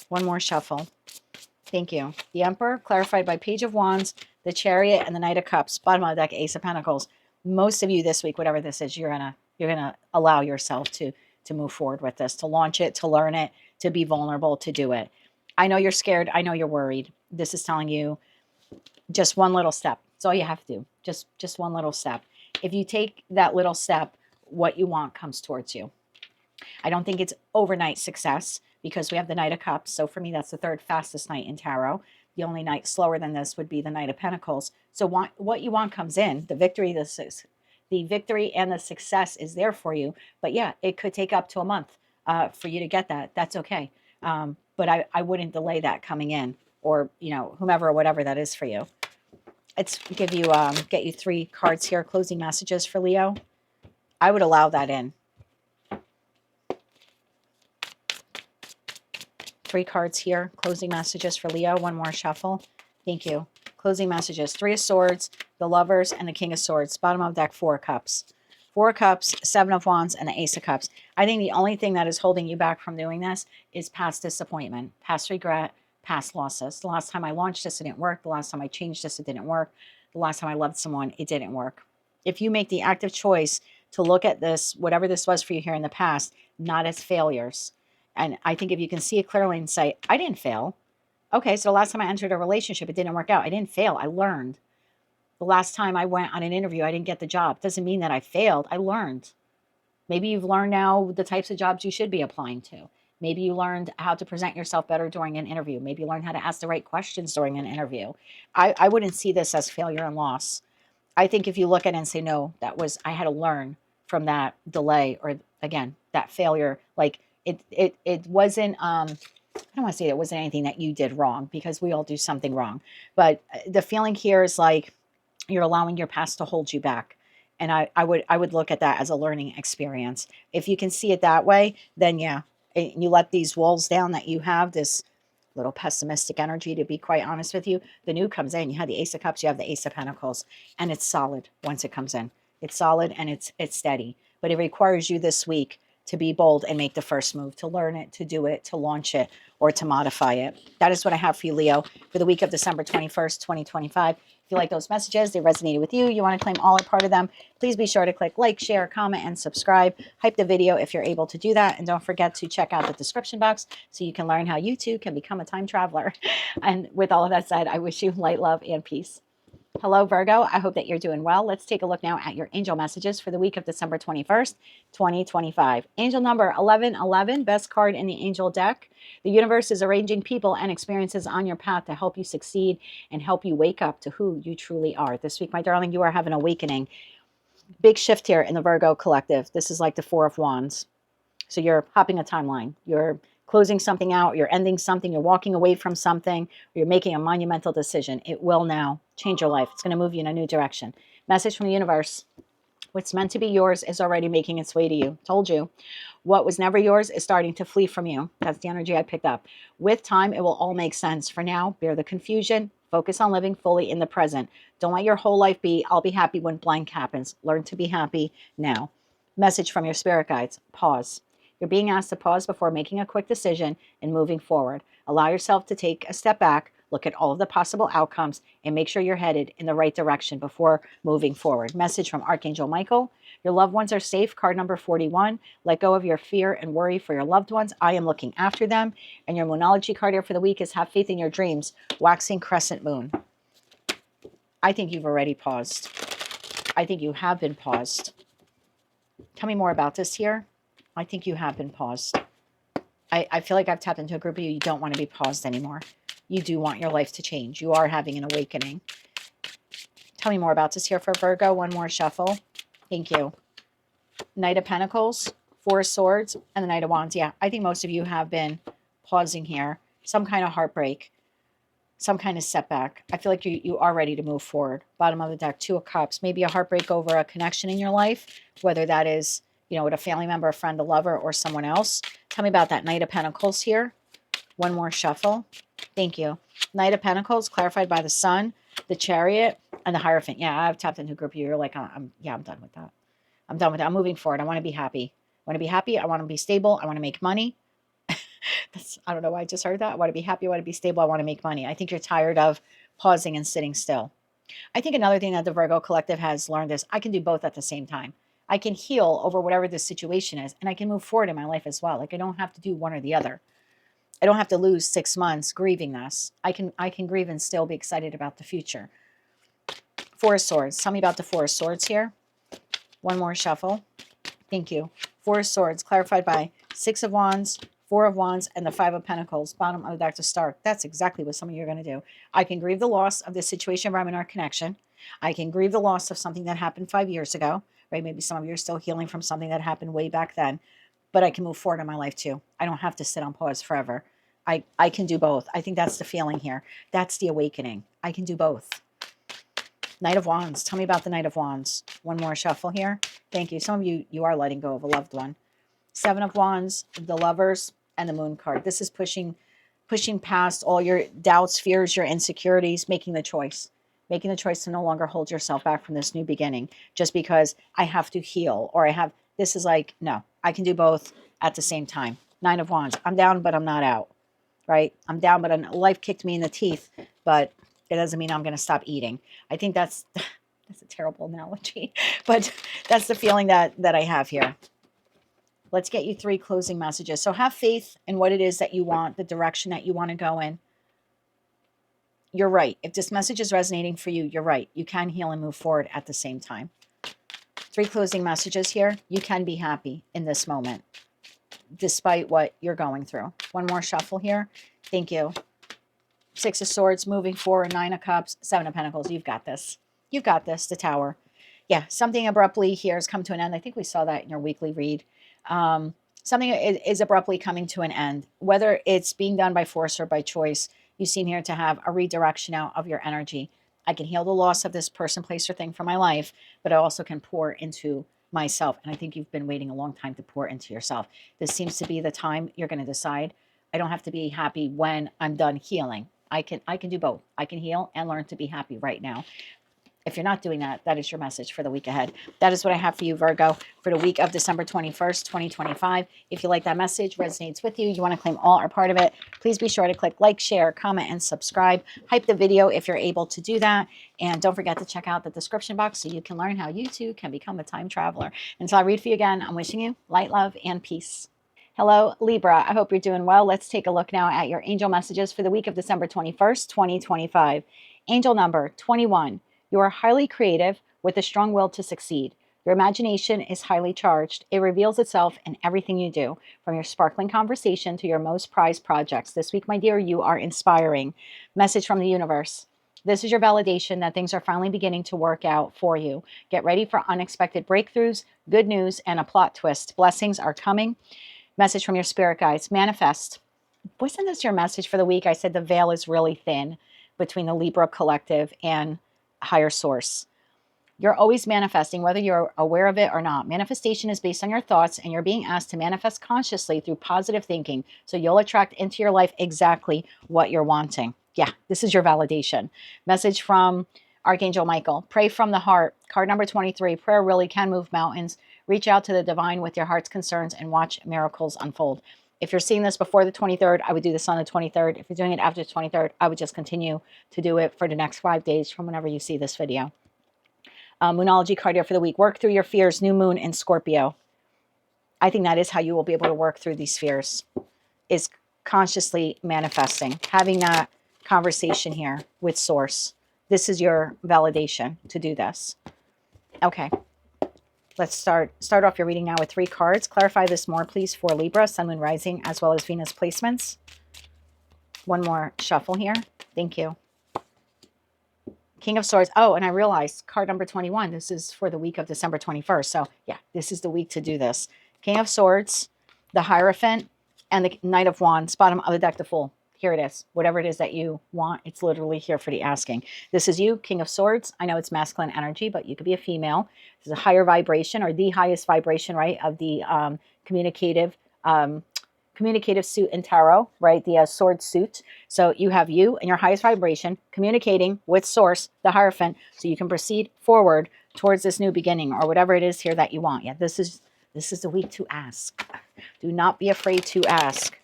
S1: One more shuffle. Thank you. The Emperor, clarified by Page of Wands, the Chariot, and the Knight of Cups. Bottom of the deck, Ace of Pentacles. Most of you this week, whatever this is, you're gonna allow yourself to move forward with this, to launch it, to learn it, to be vulnerable, to do it. I know you're scared. I know you're worried. This is telling you just one little step. That's all you have to do. Just one little step. If you take that little step, what you want comes towards you. I don't think it's overnight success because we have the Knight of Cups. So for me, that's the third fastest night in tarot. The only night slower than this would be the Knight of Pentacles. So what you want comes in. The victory and the success is there for you. But yeah, it could take up to a month for you to get that. That's okay. But I wouldn't delay that coming in, or, you know, whomever or whatever that is for you. Let's get you 3 cards here, closing messages for Leo. I would allow that in. 3 cards here, closing messages for Leo. One more shuffle. Thank you. Closing messages. 3 of Swords, the Lovers, and the King of Swords. Bottom of deck, 4 of Cups. 4 of Cups, 7 of Wands, and the Ace of Cups. I think the only thing that is holding you back from doing this is past disappointment, past regret, past losses. The last time I launched this, it didn't work. The last time I changed this, it didn't work. The last time I loved someone, it didn't work. If you make the active choice to look at this, whatever this was for you here in the past, not as failures. And I think if you can see it clearly and say, I didn't fail. Okay, so the last time I entered a relationship, it didn't work out. I didn't fail. I learned. The last time I went on an interview, I didn't get the job. Doesn't mean that I failed. I learned. Maybe you've learned now the types of jobs you should be applying to. Maybe you learned how to present yourself better during an interview. Maybe you learned how to ask the right questions during an interview. I wouldn't see this as failure and loss. I think if you look at it and say, no, I had to learn from that delay, or again, that failure. Like it wasn't, I don't want to say it wasn't anything that you did wrong, because we all do something wrong. But the feeling here is like you're allowing your past to hold you back. And I would look at that as a learning experience. If you can see it that way, then yeah, you let these walls down that you have, this little pessimistic energy, to be quite honest with you. The new comes in. You have the Ace of Cups, you have the Ace of Pentacles, and it's solid once it comes in. It's solid and it's steady. But it requires you this week to be bold and make the first move, to learn it, to do it, to launch it, or to modify it. That is what I have for you, Leo, for the week of December 21st, 2025. If you like those messages, they resonated with you, you want to claim all or part of them, please be sure to click like, share, comment, and subscribe. Hype the video if you're able to do that. And don't forget to check out the description box so you can learn how you too can become a time traveler. And with all of that said, I wish you light, love, and peace. Hello, Virgo. I hope that you're doing well. Let's take a look now at your angel messages for the week of December 21st, 2025. Angel number 1111, best card in the angel deck. The universe is arranging people and experiences on your path to help you succeed and help you wake up to who you truly are. This week, my darling, you are having an awakening. Big shift here in the Virgo collective. This is like the Four of Wands. So you're hopping a timeline. You're closing something out. You're ending something. You're walking away from something. Or you're making a monumental decision. It will now change your life. It's going to move you in a new direction. Message from the universe. What's meant to be yours is already making its way to you. Told you. What was never yours is starting to flee from you. That's the energy I picked up. With time, it will all make sense. For now, bear the confusion. Focus on living fully in the present. Don't let your whole life be, I'll be happy when blank happens. Learn to be happy now. Message from your spirit guides. Pause. You're being asked to pause before making a quick decision and moving forward. Allow yourself to take a step back, look at all of the possible outcomes, and make sure you're headed in the right direction before moving forward. Message from Archangel Michael. Your loved ones are safe. Card number 41. Let go of your fear and worry for your loved ones. I am looking after them. And your Moonology card here for the week is Have Faith in Your Dreams. Waxing Crescent Moon. I think you've already paused. I think you have been paused. Tell me more about this here. I think you have been paused. I feel like I've tapped into a group of you. You don't want to be paused anymore. You do want your life to change. You are having an awakening. Tell me more about this here for Virgo. One more shuffle. Thank you. Knight of Pentacles, Four of Swords, and the Knight of Wands. Yeah, I think most of you have been pausing here. Some kind of heartbreak, some kind of setback. I feel like you are ready to move forward. Bottom of the deck, Two of Cups. Maybe a heartbreak over a connection in your life, whether that is, with a family member, a friend, a lover, or someone else. Tell me about that Knight of Pentacles here. One more shuffle. Thank you. Knight of Pentacles, clarified by the Sun, the Chariot, and the Hierophant. Yeah, I've tapped into a group of you. You're like, I'm done with that. I'm done with that. I'm moving forward. I want to be happy. I want to be happy. I want to be stable. I want to make money. I don't know why I just heard that. I want to be happy. I want to be stable. I want to make money. I think you're tired of pausing and sitting still. I think another thing that the Virgo collective has learned is I can do both at the same time. I can heal over whatever this situation is, and I can move forward in my life as well. Like I don't have to do one or the other. I don't have to lose 6 months grieving this. I can grieve and still be excited about the future. Four of Swords. Tell me about the Four of Swords here. One more shuffle. Thank you. Four of Swords, clarified by Six of Wands, Four of Wands, and the Five of Pentacles. Bottom of the deck to start. That's exactly what some of you are going to do. I can grieve the loss of this situation, environment, or connection. I can grieve the loss of something that happened 5 years ago. Right? Maybe some of you are still healing from something that happened way back then. But I can move forward in my life too. I don't have to sit on pause forever. I can do both. I think that's the feeling here. That's the awakening. I can do both. Knight of Wands. Tell me about the Knight of Wands. One more shuffle here. Thank you. Some of you are letting go of a loved one. Seven of Wands, the Lovers, and the Moon card. This is pushing past all your doubts, fears, your insecurities, making the choice. Making the choice to no longer hold yourself back from this new beginning just because I have to heal or this is like, no, I can do both at the same time. Nine of Wands. I'm down, but I'm not out, right? I'm down, but life kicked me in the teeth, but it doesn't mean I'm going to stop eating. I think that's a terrible analogy, but that's the feeling that I have here. Let's get you 3 closing messages. So have faith in what it is that you want, the direction that you want to go in. You're right. If this message is resonating for you, you're right. You can heal and move forward at the same time. 3 closing messages here. You can be happy in this moment, despite what you're going through. One more shuffle here. Thank you. 6 of Swords, moving forward. 9 of Cups, 7 of Pentacles. You've got this. You've got this. The Tower. Yeah, something abruptly here has come to an end. I think we saw that in your weekly read. Something is abruptly coming to an end, whether it's being done by force or by choice. You seem here to have a redirection out of your energy. I can heal the loss of this person, place, or thing from my life, but I also can pour into myself. And I think you've been waiting a long time to pour into yourself. This seems to be the time you're going to decide. I don't have to be happy when I'm done healing. I can do both. I can heal and learn to be happy right now. If you're not doing that, that is your message for the week ahead. That is what I have for you, Virgo, for the week of December 21st, 2025. If you like that message, resonates with you, you want to claim all or part of it, please be sure to click like, share, comment, and subscribe. Hype the video if you're able to do that. And don't forget to check out the description box so you can learn how you too can become a time traveler. Until I read for you again, I'm wishing you light, love, and peace. Hello, Libra. I hope you're doing well. Let's take a look now at your angel messages for the week of December 21st, 2025. Angel number 21. You are highly creative with a strong will to succeed. Your imagination is highly charged. It reveals itself in everything you do, from your sparkling conversation to your most prized projects. This week, my dear, you are inspiring. Message from the universe. This is your validation that things are finally beginning to work out for you. Get ready for unexpected breakthroughs, good news, and a plot twist. Blessings are coming. Message from your spirit guides. Manifest. Wasn't this your message for the week? I said the veil is really thin between the Libra collective and higher source. You're always manifesting, whether you're aware of it or not. Manifestation is based on your thoughts, and you're being asked to manifest consciously through positive thinking. So you'll attract into your life exactly what you're wanting. Yeah, this is your validation. Message from Archangel Michael. Pray from the heart. Card number 23. Prayer really can move mountains. Reach out to the divine with your heart's concerns and watch miracles unfold. If you're seeing this before the 23rd, I would do this on the 23rd. If you're doing it after the 23rd, I would just continue to do it for the next 5 days from whenever you see this video. Moonology card here for the week. Work through your fears. New moon in Scorpio. I think that is how you will be able to work through these fears, is consciously manifesting, having that conversation here with source. This is your validation to do this. Okay. Let's start off your reading now with 3 cards. Clarify this more, please, for Libra, Sun, Moon, Rising, as well as Venus placements. One more shuffle here. Thank you. King of Swords. Oh, and I realized card number 21. This is for the week of December 21st. So, yeah, this is the week to do this. King of Swords, the Hierophant, and the Knight of Wands. Bottom of the deck, the Fool. Here it is. Whatever it is that you want, it's literally here for the asking. This is you, King of Swords. I know it's masculine energy, but you could be a female. This is a higher vibration, or the highest vibration, right, of the communicative suit in tarot, right? The sword suit. So you have you and your highest vibration communicating with source, the Hierophant, so you can proceed forward towards this new beginning or whatever it is here that you want. Yeah, this is the week to ask. Do not be afraid to ask.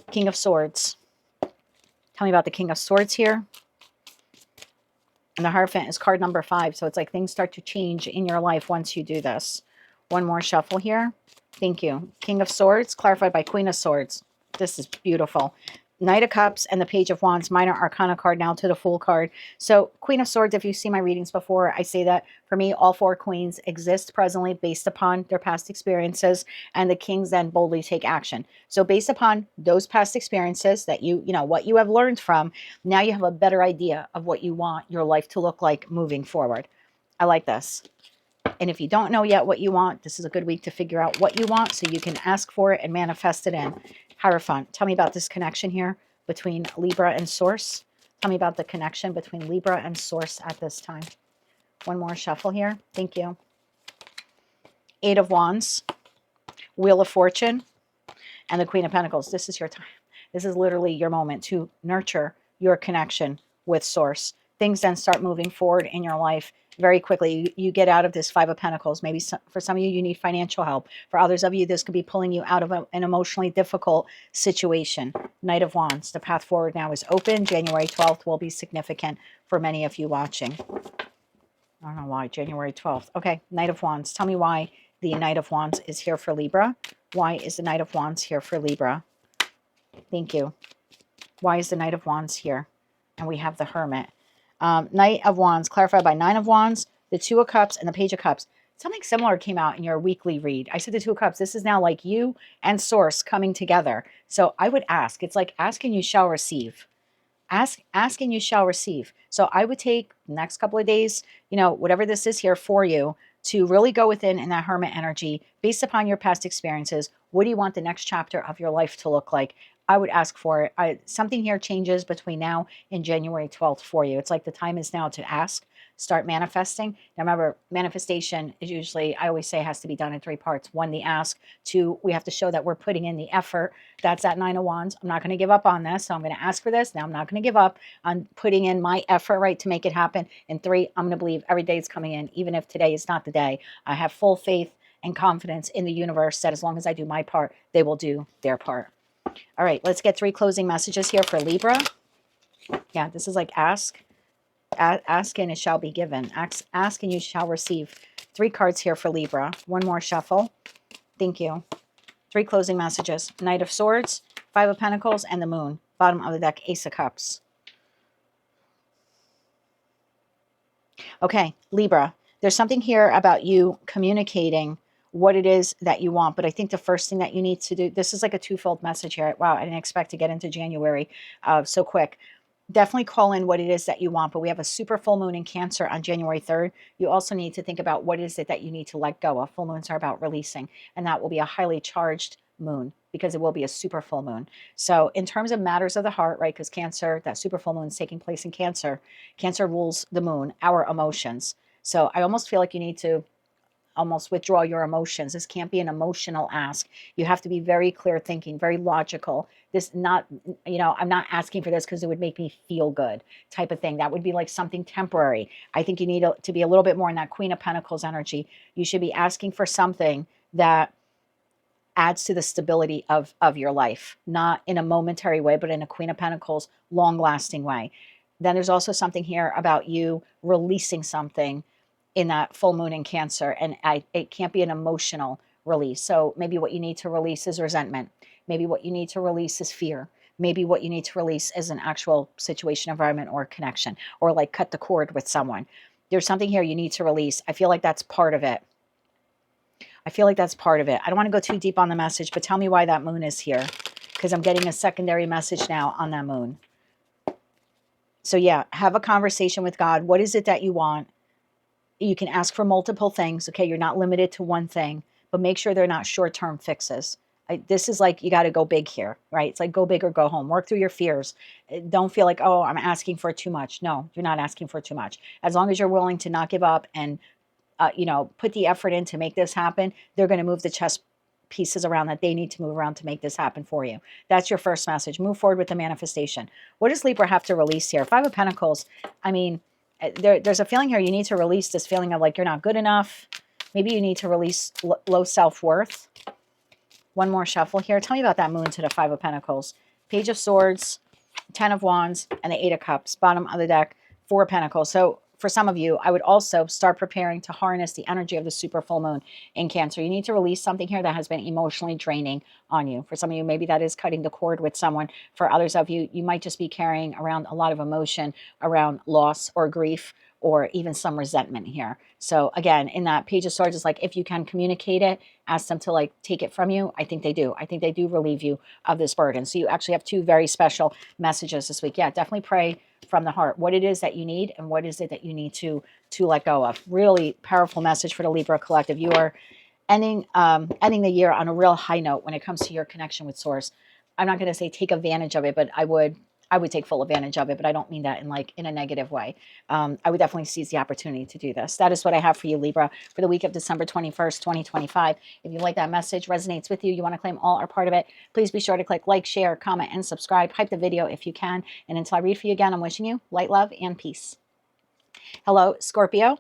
S1: King of Swords. Tell me about the King of Swords here. And the Hierophant is card number 5. So it's like things start to change in your life once you do this. One more shuffle here. Thank you. King of Swords, clarified by Queen of Swords. This is beautiful. Knight of Cups and the Page of Wands, minor arcana card now to the Fool card. So Queen of Swords, if you've seen my readings before, I say that for me, all 4 queens exist presently based upon their past experiences, and the kings then boldly take action. So based upon those past experiences that you know, what you have learned from, now you have a better idea of what you want your life to look like moving forward. I like this. And if you don't know yet what you want, this is a good week to figure out what you want so you can ask for it and manifest it in. Hierophant, tell me about this connection here between Libra and Source. Tell me about the connection between Libra and Source at this time. One more shuffle here. Thank you. 8 of Wands, Wheel of Fortune, and the Queen of Pentacles. This is your time. This is literally your moment to nurture your connection with Source. Things then start moving forward in your life very quickly. You get out of this 5 of Pentacles. Maybe for some of you, you need financial help. For others of you, this could be pulling you out of an emotionally difficult situation. Knight of Wands. The path forward now is open. January 12th will be significant for many of you watching. I don't know why. January 12th. Okay. Knight of Wands. Tell me why the Knight of Wands is here for Libra. Why is the Knight of Wands here for Libra? Thank you. Why is the Knight of Wands here? And we have the Hermit. Knight of Wands, clarified by 9 of Wands, the 2 of Cups, and the Page of Cups. Something similar came out in your weekly read. I said the 2 of Cups. This is now like you and Source coming together. So I would ask. It's like ask and you shall receive. Ask and you shall receive. So I would take the next couple of days, you know, whatever this is here for you, to really go within in that Hermit energy based upon your past experiences. What do you want the next chapter of your life to look like? I would ask for it. Something here changes between now and January 12th for you. It's like the time is now to ask, start manifesting. Now remember, manifestation is usually, I always say, has to be done in 3 parts. 1, the ask. 2, we have to show that we're putting in the effort. That's that 9 of Wands. I'm not going to give up on this. So I'm going to ask for this. Now I'm not going to give up on putting in my effort, right, to make it happen. And 3, I'm going to believe every day is coming in, even if today is not the day. I have full faith and confidence in the universe that as long as I do my part, they will do their part. All right, let's get 3 closing messages here for Libra. Yeah, this is like ask and it shall be given. Ask and you shall receive. 3 cards here for Libra. One more shuffle. Thank you. 3 closing messages. Knight of Swords, 5 of Pentacles, and the Moon. Bottom of the deck, Ace of Cups. Okay, Libra, there's something here about you communicating what it is that you want. But I think the first thing that you need to do, this is like a twofold message here. Wow, I didn't expect to get into January so quick. Definitely call in what it is that you want. But we have a super full moon in Cancer on January 3rd. You also need to think about what is it that you need to let go of. Full moons are about releasing, and that will be a highly charged moon because it will be a super full moon. So in terms of matters of the heart, right, because Cancer, that super full moon is taking place in Cancer. Cancer rules the moon, our emotions. So I almost feel like you need to almost withdraw your emotions. This can't be an emotional ask. You have to be very clear thinking, very logical. This not, I'm not asking for this because it would make me feel good type of thing. That would be like something temporary. I think you need to be a little bit more in that Queen of Pentacles energy. You should be asking for something that adds to the stability of your life, not in a momentary way, but in a Queen of Pentacles, long lasting way. Then there's also something here about you releasing something in that full moon in Cancer, and it can't be an emotional release. So maybe what you need to release is resentment. Maybe what you need to release is fear. Maybe what you need to release is an actual situation, environment, or connection, or like cut the cord with someone. There's something here you need to release. I feel like that's part of it. I feel like that's part of it. I don't want to go too deep on the message, but tell me why that moon is here, because I'm getting a secondary message now on that moon. So yeah, have a conversation with God. What is it that you want? You can ask for multiple things. Okay, you're not limited to one thing, but make sure they're not short-term fixes. This is like you got to go big here, right? It's like go big or go home. Work through your fears. Don't feel like, oh, I'm asking for too much. No, you're not asking for too much. As long as you're willing to not give up and put the effort in to make this happen, they're going to move the chess pieces around that they need to move around to make this happen for you. That's your first message. Move forward with the manifestation. What does Libra have to release here? Five of Pentacles. I mean, there's a feeling here you need to release this feeling of like you're not good enough. Maybe you need to release low self-worth. One more shuffle here. Tell me about that moon to the Five of Pentacles. Page of Swords, Ten of Wands, and the Eight of Cups. Bottom of the deck, Four of Pentacles. So for some of you, I would also start preparing to harness the energy of the super full moon in Cancer. You need to release something here that has been emotionally draining on you. For some of you, maybe that is cutting the cord with someone. For others of you, you might just be carrying around a lot of emotion around loss or grief, or even some resentment here. So again, in that Page of Swords, it's like if you can communicate it, ask them to like take it from you. I think they do. I think they do relieve you of this burden. So you actually have two very special messages this week. Yeah, definitely pray from the heart what it is that you need and what is it that you need to let go of. Really powerful message for the Libra collective. You are ending the year on a real high note when it comes to your connection with Source. I'm not going to say take advantage of it, but I would take full advantage of it, but I don't mean that in a negative way. I would definitely seize the opportunity to do this. That is what I have for you, Libra, for the week of December 21st, 2025. If you like that message, resonates with you, you want to claim all or part of it, please be sure to click like, share, comment, and subscribe. Hype the video if you can. And until I read for you again, I'm wishing you light, love, and peace. Hello, Scorpio,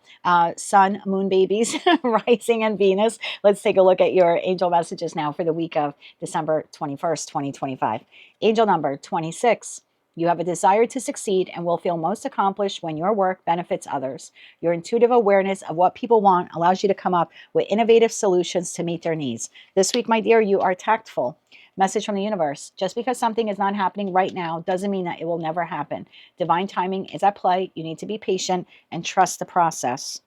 S1: Sun, Moon babies, Rising, and Venus. Let's take a look at your angel messages now for the week of December 21st, 2025. Angel number 26. You have a desire to succeed and will feel most accomplished when your work benefits others. Your intuitive awareness of what people want allows you to come up with innovative solutions to meet their needs. This week, my dear, you are tactful. Message from the universe. Just because something is not happening right now doesn't mean that it will never happen. Divine timing is at play. You need to be patient and trust the process.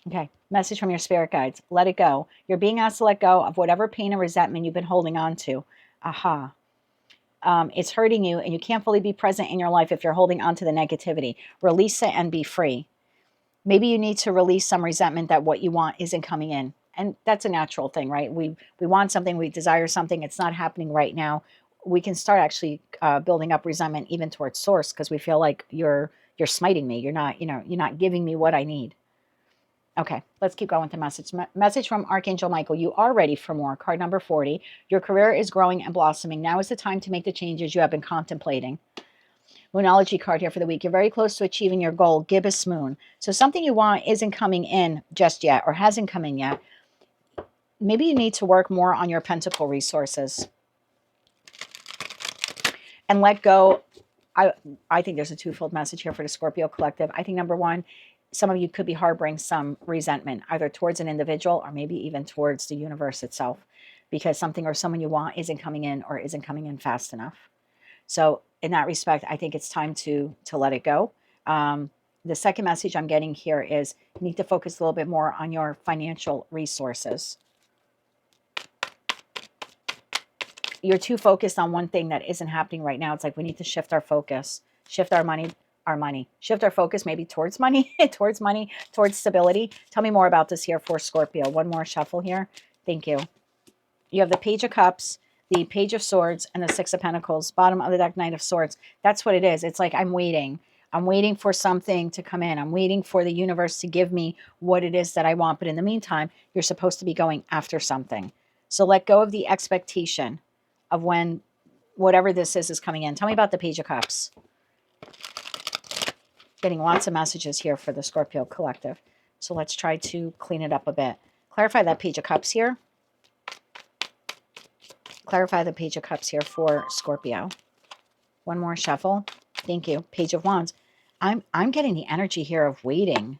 S1: Okay, message from your spirit guides. Let it go. You're being asked to let go of whatever pain and resentment you've been holding on to. Aha. It's hurting you and you can't fully be present in your life if you're holding on to the negativity. Release it and be free. Maybe you need to release some resentment that what you want isn't coming in. And that's a natural thing, right? We want something, we desire something, it's not happening right now. We can start actually building up resentment even towards Source because we feel like you're smiting me. You're not giving me what I need. Okay, let's keep going with the message. Message from Archangel Michael. You are ready for more. Card number 40. Your career is growing and blossoming. Now is the time to make the changes you have been contemplating. Moonology card here for the week. You're very close to achieving your goal. Gibbous moon. So something you want isn't coming in just yet or hasn't come in yet. Maybe you need to work more on your pentacle resources and let go. I think there's a twofold message here for the Scorpio collective. I think number one, some of you could be harboring some resentment, either towards an individual or maybe even towards the universe itself, because something or someone you want isn't coming in or isn't coming in fast enough. So in that respect, I think it's time to let it go. The second message I'm getting here is you need to focus a little bit more on your financial resources. You're too focused on one thing that isn't happening right now. It's like we need to shift our focus, shift our money, shift our focus maybe towards money, towards stability. Tell me more about this here for Scorpio. One more shuffle here. Thank you. You have the Page of Cups, the Page of Swords, and the Six of Pentacles. Bottom of the deck, Knight of Swords. That's what it is. It's like I'm waiting. I'm waiting for something to come in. I'm waiting for the universe to give me what it is that I want. But in the meantime, you're supposed to be going after something. So let go of the expectation of when whatever this is coming in. Tell me about the Page of Cups. Getting lots of messages here for the Scorpio collective. So let's try to clean it up a bit. Clarify that Page of Cups here. Clarify the Page of Cups here for Scorpio. One more shuffle. Thank you. Page of Wands. I'm getting the energy here of waiting.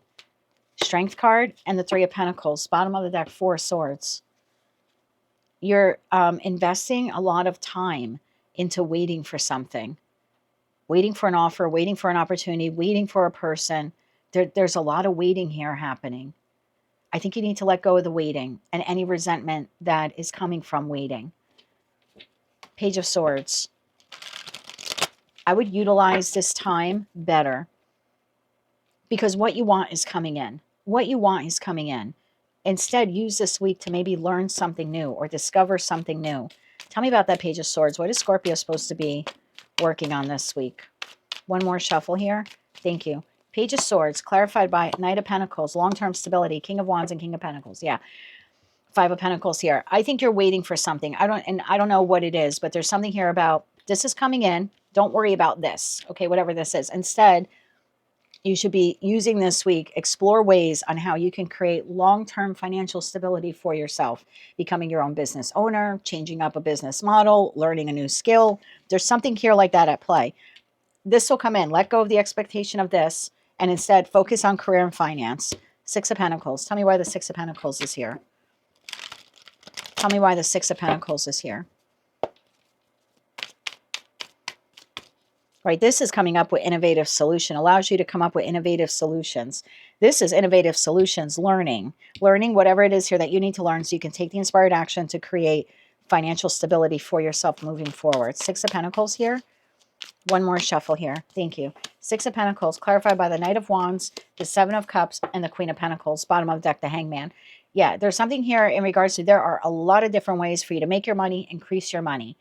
S1: Strength card and the Three of Pentacles. Bottom of the deck, Four of Swords. You're investing a lot of time into waiting for something. Waiting for an offer, waiting for an opportunity, waiting for a person. There's a lot of waiting here happening. I think you need to let go of the waiting and any resentment that is coming from waiting. Page of Swords. I would utilize this time better because what you want is coming in. What you want is coming in. Instead, use this week to maybe learn something new or discover something new. Tell me about that Page of Swords. What is Scorpio supposed to be working on this week? One more shuffle here. Thank you. Page of Swords, clarified by Knight of Pentacles, long-term stability, King of Wands, and King of Pentacles. Yeah. Five of Pentacles here. I think you're waiting for something. I don't know what it is, but there's something here about this is coming in. Don't worry about this. Okay, whatever this is. Instead, you should be using this week, explore ways on how you can create long-term financial stability for yourself, becoming your own business owner, changing up a business model, learning a new skill. There's something here like that at play. This will come in. Let go of the expectation of this and instead focus on career and finance. Six of Pentacles. Tell me why the Six of Pentacles is here. Tell me why the Six of Pentacles is here. Right, this is coming up with innovative solution, allows you to come up with innovative solutions. This is innovative solutions, learning whatever it is here that you need to learn so you can take the inspired action to create financial stability for yourself moving forward. Six of Pentacles here. One more shuffle here. Thank you. Six of Pentacles, clarified by the Knight of Wands, the Seven of Cups, and the Queen of Pentacles. Bottom of the deck, the Hangman. Yeah, there's something here in regards to there are a lot of different ways for you to make your money, increase your money.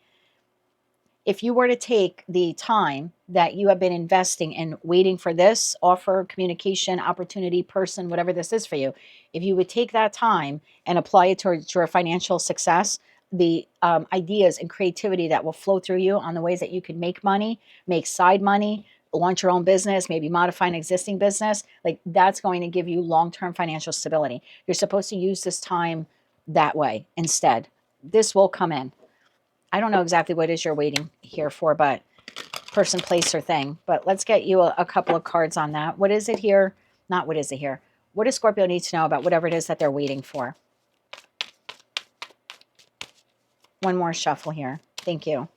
S1: If you were to take the time that you have been investing in waiting for this offer, communication, opportunity, person, whatever this is for you, if you would take that time and apply it towards your financial success, the ideas and creativity that will flow through you on the ways that you can make money, make side money, launch your own business, maybe modify an existing business, like that's going to give you long-term financial stability. You're supposed to use this time that way instead. This will come in. I don't know exactly what it is you're waiting here for, but person, place, or thing. But let's get you a couple of cards on that. What is it here? Not what is it here. What does Scorpio need to know about whatever it is that they're waiting for? One more shuffle here. Thank you.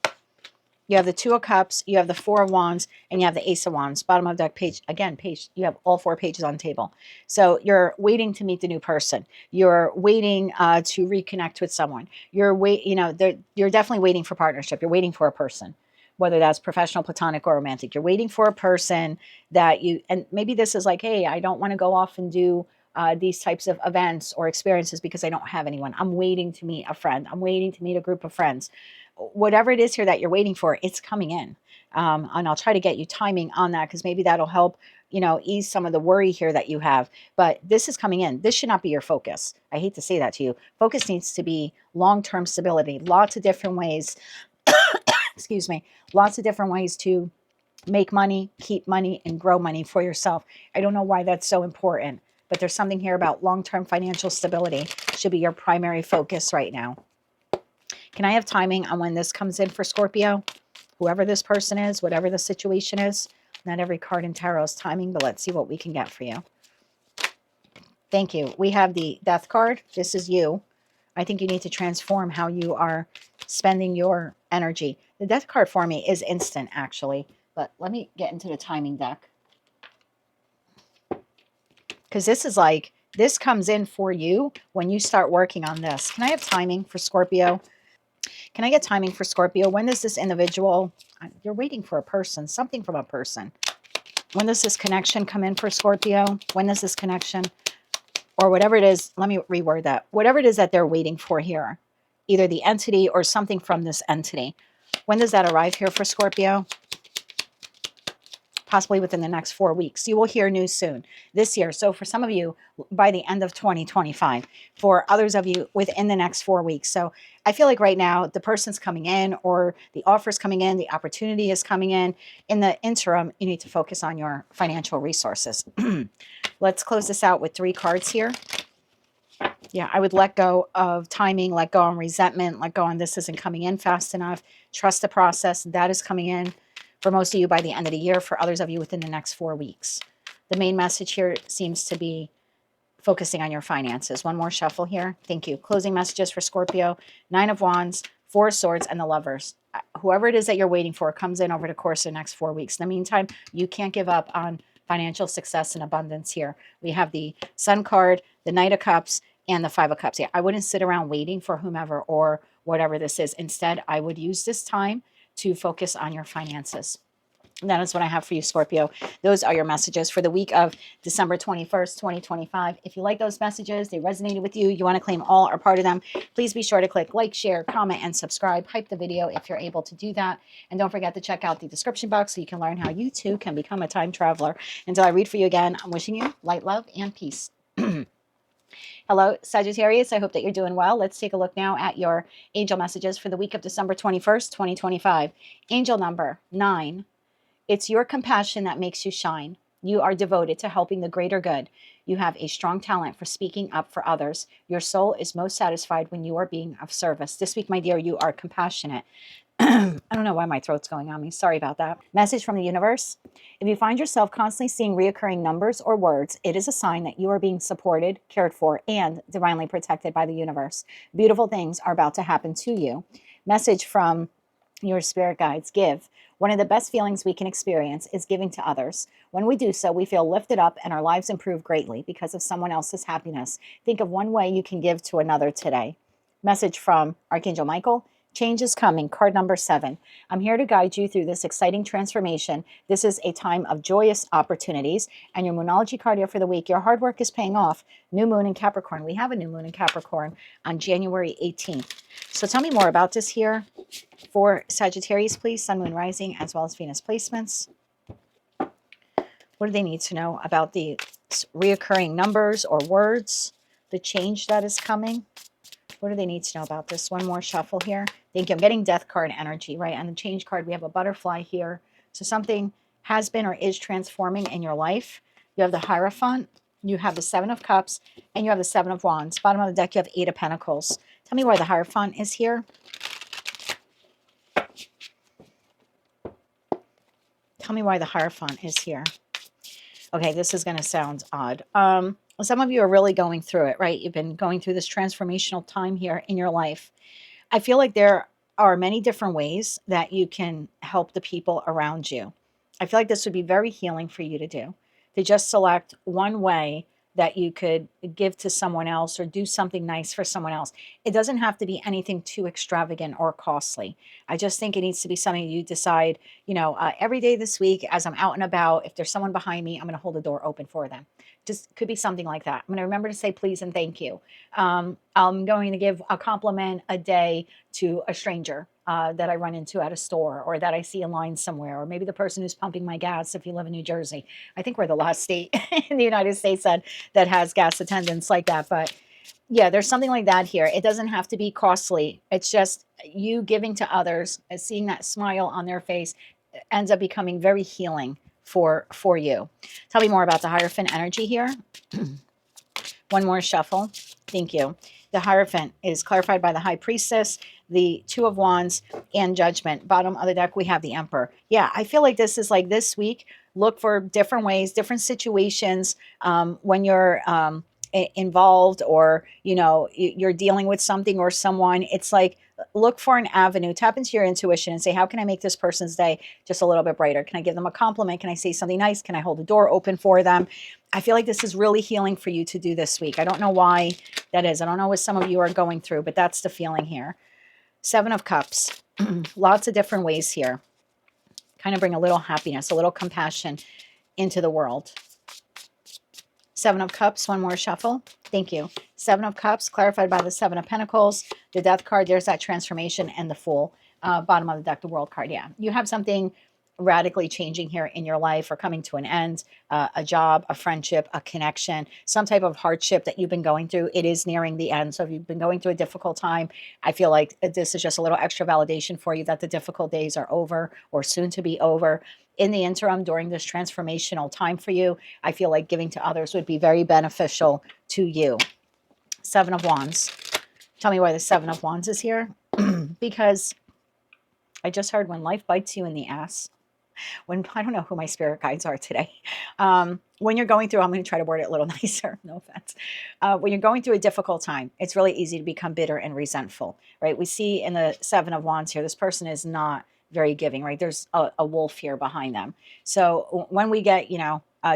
S1: You have the Two of Cups, you have the Four of Wands, and you have the Ace of Wands. Bottom of the deck, page, again, page, you have all four pages on the table. So you're waiting to meet the new person. You're waiting to reconnect with someone. You're definitely waiting for partnership. You're waiting for a person, whether that's professional, platonic, or romantic. You're waiting for a person that you, and maybe this is like, hey, I don't want to go off and do these types of events or experiences because I don't have anyone. I'm waiting to meet a friend. I'm waiting to meet a group of friends. Whatever it is here that you're waiting for, it's coming in. And I'll try to get you timing on that because maybe that'll help, ease some of the worry here that you have. But this is coming in. This should not be your focus. I hate to say that to you. Focus needs to be long-term stability. Lots of different ways, excuse me, lots of different ways to make money, keep money, and grow money for yourself. I don't know why that's so important, but there's something here about long-term financial stability should be your primary focus right now. Can I have timing on when this comes in for Scorpio? Whoever this person is, whatever the situation is. Not every card in tarot is timing, but let's see what we can get for you. Thank you. We have the Death card. This is you. I think you need to transform how you are spending your energy. The Death card for me is instant, actually. But let me get into the timing deck. because this is like, this comes in for you when you start working on this. Can I have timing for Scorpio? Can I get timing for Scorpio? When does this individual, you're waiting for a person, something from a person. When does this connection come in for Scorpio? When does this connection, or whatever it is, let me reword that. Whatever it is that they're waiting for here, either the entity or something from this entity. When does that arrive here for Scorpio? Possibly within the next 4 weeks. You will hear news soon this year. So for some of you, by the end of 2025, for others of you within the next 4 weeks. So I feel like right now the person's coming in, or the offer's coming in, the opportunity is coming in. In the interim, you need to focus on your financial resources. Let's close this out with 3 cards here. Yeah, I would let go of timing, let go on resentment, let go on this isn't coming in fast enough. Trust the process. That is coming in for most of you by the end of the year, for others of you within the next 4 weeks. The main message here seems to be focusing on your finances. One more shuffle here. Thank you. Closing messages for Scorpio. 9 of Wands, 4 of Swords, and the Lovers. Whoever it is that you're waiting for comes in over the course of the next 4 weeks. In the meantime, you can't give up on financial success and abundance here. We have the Sun card, the Knight of Cups, and the 5 of Cups. Yeah, I wouldn't sit around waiting for whomever or whatever this is. Instead, I would use this time to focus on your finances. And that is what I have for you, Scorpio. Those are your messages for the week of December 21st, 2025. If you like those messages, they resonated with you, you want to claim all or part of them, please be sure to click like, share, comment, and subscribe. Hype the video if you're able to do that. And don't forget to check out the description box so you can learn how you too can become a time traveler. Until I read for you again, I'm wishing you light, love, and peace. Hello, Sagittarius. I hope that you're doing well. Let's take a look now at your angel messages for the week of December 21st, 2025. Angel number 9. It's your compassion that makes you shine. You are devoted to helping the greater good. You have a strong talent for speaking up for others. Your soul is most satisfied when you are being of service. This week, my dear, you are compassionate. I don't know why my throat's going on me. Sorry about that. Message from the universe. If you find yourself constantly seeing reoccurring numbers or words, it is a sign that you are being supported, cared for, and divinely protected by the universe. Beautiful things are about to happen to you. Message from your spirit guides. Give. One of the best feelings we can experience is giving to others. When we do so, we feel lifted up and our lives improve greatly because of someone else's happiness. Think of one way you can give to another today. Message from Archangel Michael. Change is coming. Card number 7. I'm here to guide you through this exciting transformation. This is a time of joyous opportunities. And your Moonology card here for the week. Your hard work is paying off. New moon in Capricorn. We have a new moon in Capricorn on January 18th. So tell me more about this here for Sagittarius, please. Sun, moon, rising, as well as Venus placements. What do they need to know about the reoccurring numbers or words? The change that is coming. What do they need to know about this? One more shuffle here. Thank you. I'm getting death card energy, right? On the change card, we have a butterfly here. So something has been or is transforming in your life. You have the Hierophant, you have the 7 of Cups, and you have the 7 of Wands. Bottom of the deck, you have 8 of Pentacles. Tell me why the Hierophant is here. Tell me why the Hierophant is here. Okay, this is going to sound odd. Some of you are really going through it, right? You've been going through this transformational time here in your life. I feel like there are many different ways that you can help the people around you. I feel like this would be very healing for you to do, to just select one way that you could give to someone else or do something nice for someone else. It doesn't have to be anything too extravagant or costly. I just think it needs to be something you decide, every day this week as I'm out and about, if there's someone behind me, I'm going to hold the door open for them. Just could be something like that. I'm going to remember to say please and thank you. I'm going to give a compliment a day to a stranger that I run into at a store, or that I see in line somewhere, or maybe the person who's pumping my gas if you live in New Jersey. I think we're the last state in the United States that has gas attendants like that. But yeah, there's something like that here. It doesn't have to be costly. It's just you giving to others, seeing that smile on their face ends up becoming very healing for you. Tell me more about the Hierophant energy here. One more shuffle. Thank you. The Hierophant is clarified by the High Priestess, the 2 of Wands, and Judgment. Bottom of the deck, we have the Emperor. Yeah, I feel like this is like this week. Look for different ways, different situations when you're involved, or, you're dealing with something or someone. It's like look for an avenue, tap into your intuition and say, how can I make this person's day just a little bit brighter? Can I give them a compliment? Can I say something nice? Can I hold the door open for them? I feel like this is really healing for you to do this week. I don't know why that is. I don't know what some of you are going through, but that's the feeling here. 7 of Cups. Lots of different ways here. Kind of bring a little happiness, a little compassion into the world. 7 of Cups, one more shuffle. Thank you. 7 of Cups, clarified by the 7 of Pentacles. The Death card, there's that transformation, and the Fool. Bottom of the deck, the World card. Yeah, you have something radically changing here in your life or coming to an end, a job, a friendship, a connection, some type of hardship that you've been going through. It is nearing the end. So if you've been going through a difficult time, I feel like this is just a little extra validation for you that the difficult days are over or soon to be over. In the interim, during this transformational time for you, I feel like giving to others would be very beneficial to you. 7 of Wands. Tell me why the 7 of Wands is here. Because I just heard when life bites you in the ass, when, I don't know who my spirit guides are today. When you're going through, I'm going to try to word it a little nicer, no offense. When you're going through a difficult time, it's really easy to become bitter and resentful, right? We see in the 7 of Wands here, this person is not very giving, right? There's a wolf here behind them. So when we get,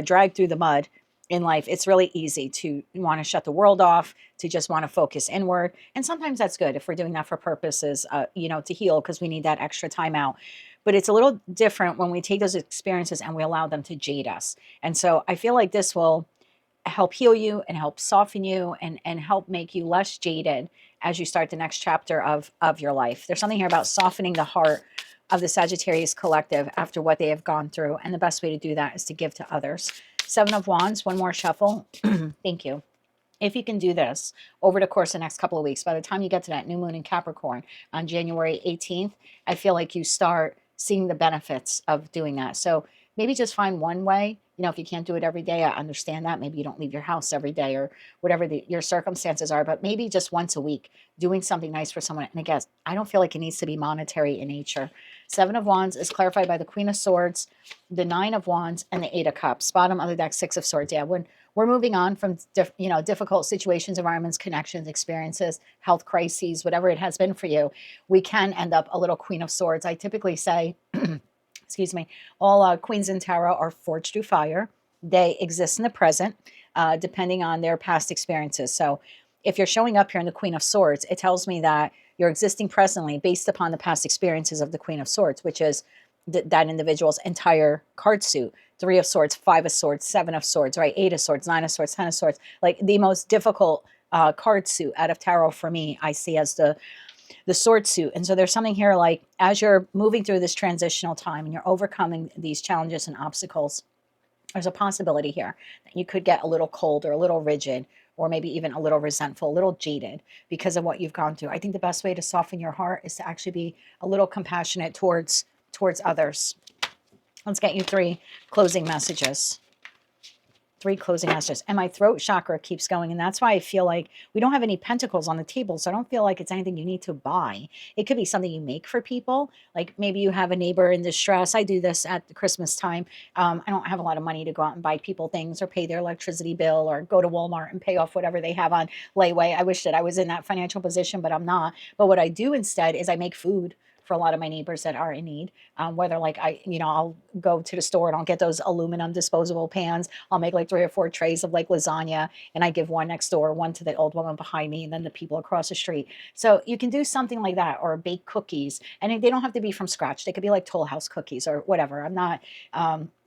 S1: dragged through the mud in life, it's really easy to want to shut the world off, to just want to focus inward. And sometimes that's good if we're doing that for purposes, to heal, because we need that extra time out. But it's a little different when we take those experiences and we allow them to jade us. And so I feel like this will help heal you and help soften you and help make you less jaded as you start the next chapter of your life. There's something here about softening the heart of the Sagittarius collective after what they have gone through. And the best way to do that is to give to others. 7 of Wands, one more shuffle. Thank you. If you can do this over the course of the next couple of weeks, by the time you get to that new moon in Capricorn on January 18th, I feel like you start seeing the benefits of doing that. So maybe just find one way. If you can't do it every day, I understand that. Maybe you don't leave your house every day or whatever your circumstances are, but maybe just once a week doing something nice for someone. And again, I don't feel like it needs to be monetary in nature. 7 of Wands is clarified by the Queen of Swords, the 9 of Wands, and the 8 of Cups. Bottom of the deck, 6 of Swords. Yeah, when we're moving on from difficult situations, environments, connections, experiences, health crises, whatever it has been for you, we can end up a little Queen of Swords. I typically say, excuse me, all queens in tarot are forged through fire. They exist in the present, depending on their past experiences. So if you're showing up here in the Queen of Swords, it tells me that you're existing presently based upon the past experiences of the Queen of Swords, which is that individual's entire card suit. 3 of Swords, 5 of Swords, 7 of Swords, right? 8 of Swords, 9 of Swords, 10 of Swords. Like the most difficult card suit out of tarot for me, I see as the sword suit. And so there's something here like as you're moving through this transitional time and you're overcoming these challenges and obstacles, there's a possibility here that you could get a little cold or a little rigid or maybe even a little resentful, a little jaded because of what you've gone through. I think the best way to soften your heart is to actually be a little compassionate towards others. Let's get you 3 closing messages. 3 closing messages. And my throat chakra keeps going. And that's why I feel like we don't have any pentacles on the table. So I don't feel like it's anything you need to buy. It could be something you make for people. Like maybe you have a neighbor in distress. I do this at the Christmas time. I don't have a lot of money to go out and buy people things or pay their electricity bill or go to Walmart and pay off whatever they have on layaway. I wish that I was in that financial position, but I'm not. But what I do instead is I make food for a lot of my neighbors that are in need, whether like I'll go to the store and I'll get those aluminum disposable pans. I'll make like 3 or 4 trays of like lasagna and I give one next door, one to the old woman behind me and then the people across the street. So you can do something like that or bake cookies, and they don't have to be from scratch. They could be like Toll House cookies or whatever. I'm not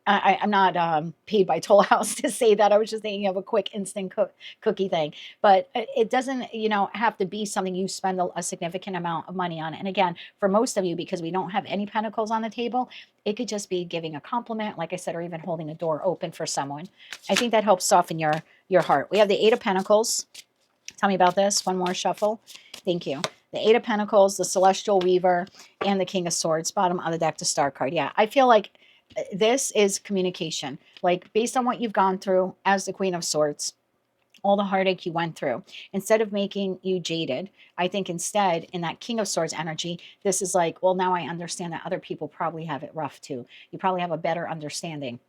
S1: I'm not paid by Toll House to say that. I was just thinking of a quick instant cookie thing. But it doesn't, have to be something you spend a significant amount of money on. And again, for most of you, because we don't have any pentacles on the table, it could just be giving a compliment, like I said, or even holding a door open for someone. I think that helps soften your heart. We have the 8 of Pentacles. Tell me about this. One more shuffle. Thank you. The 8 of Pentacles, the Celestial Weaver, and the King of Swords. Bottom of the deck, the Star card. Yeah, I feel like this is communication. Like based on what you've gone through as the Queen of Swords, all the heartache you went through, instead of making you jaded, I think instead in that King of Swords energy, this is like, well, now I understand that other people probably have it rough too. You probably have a better understanding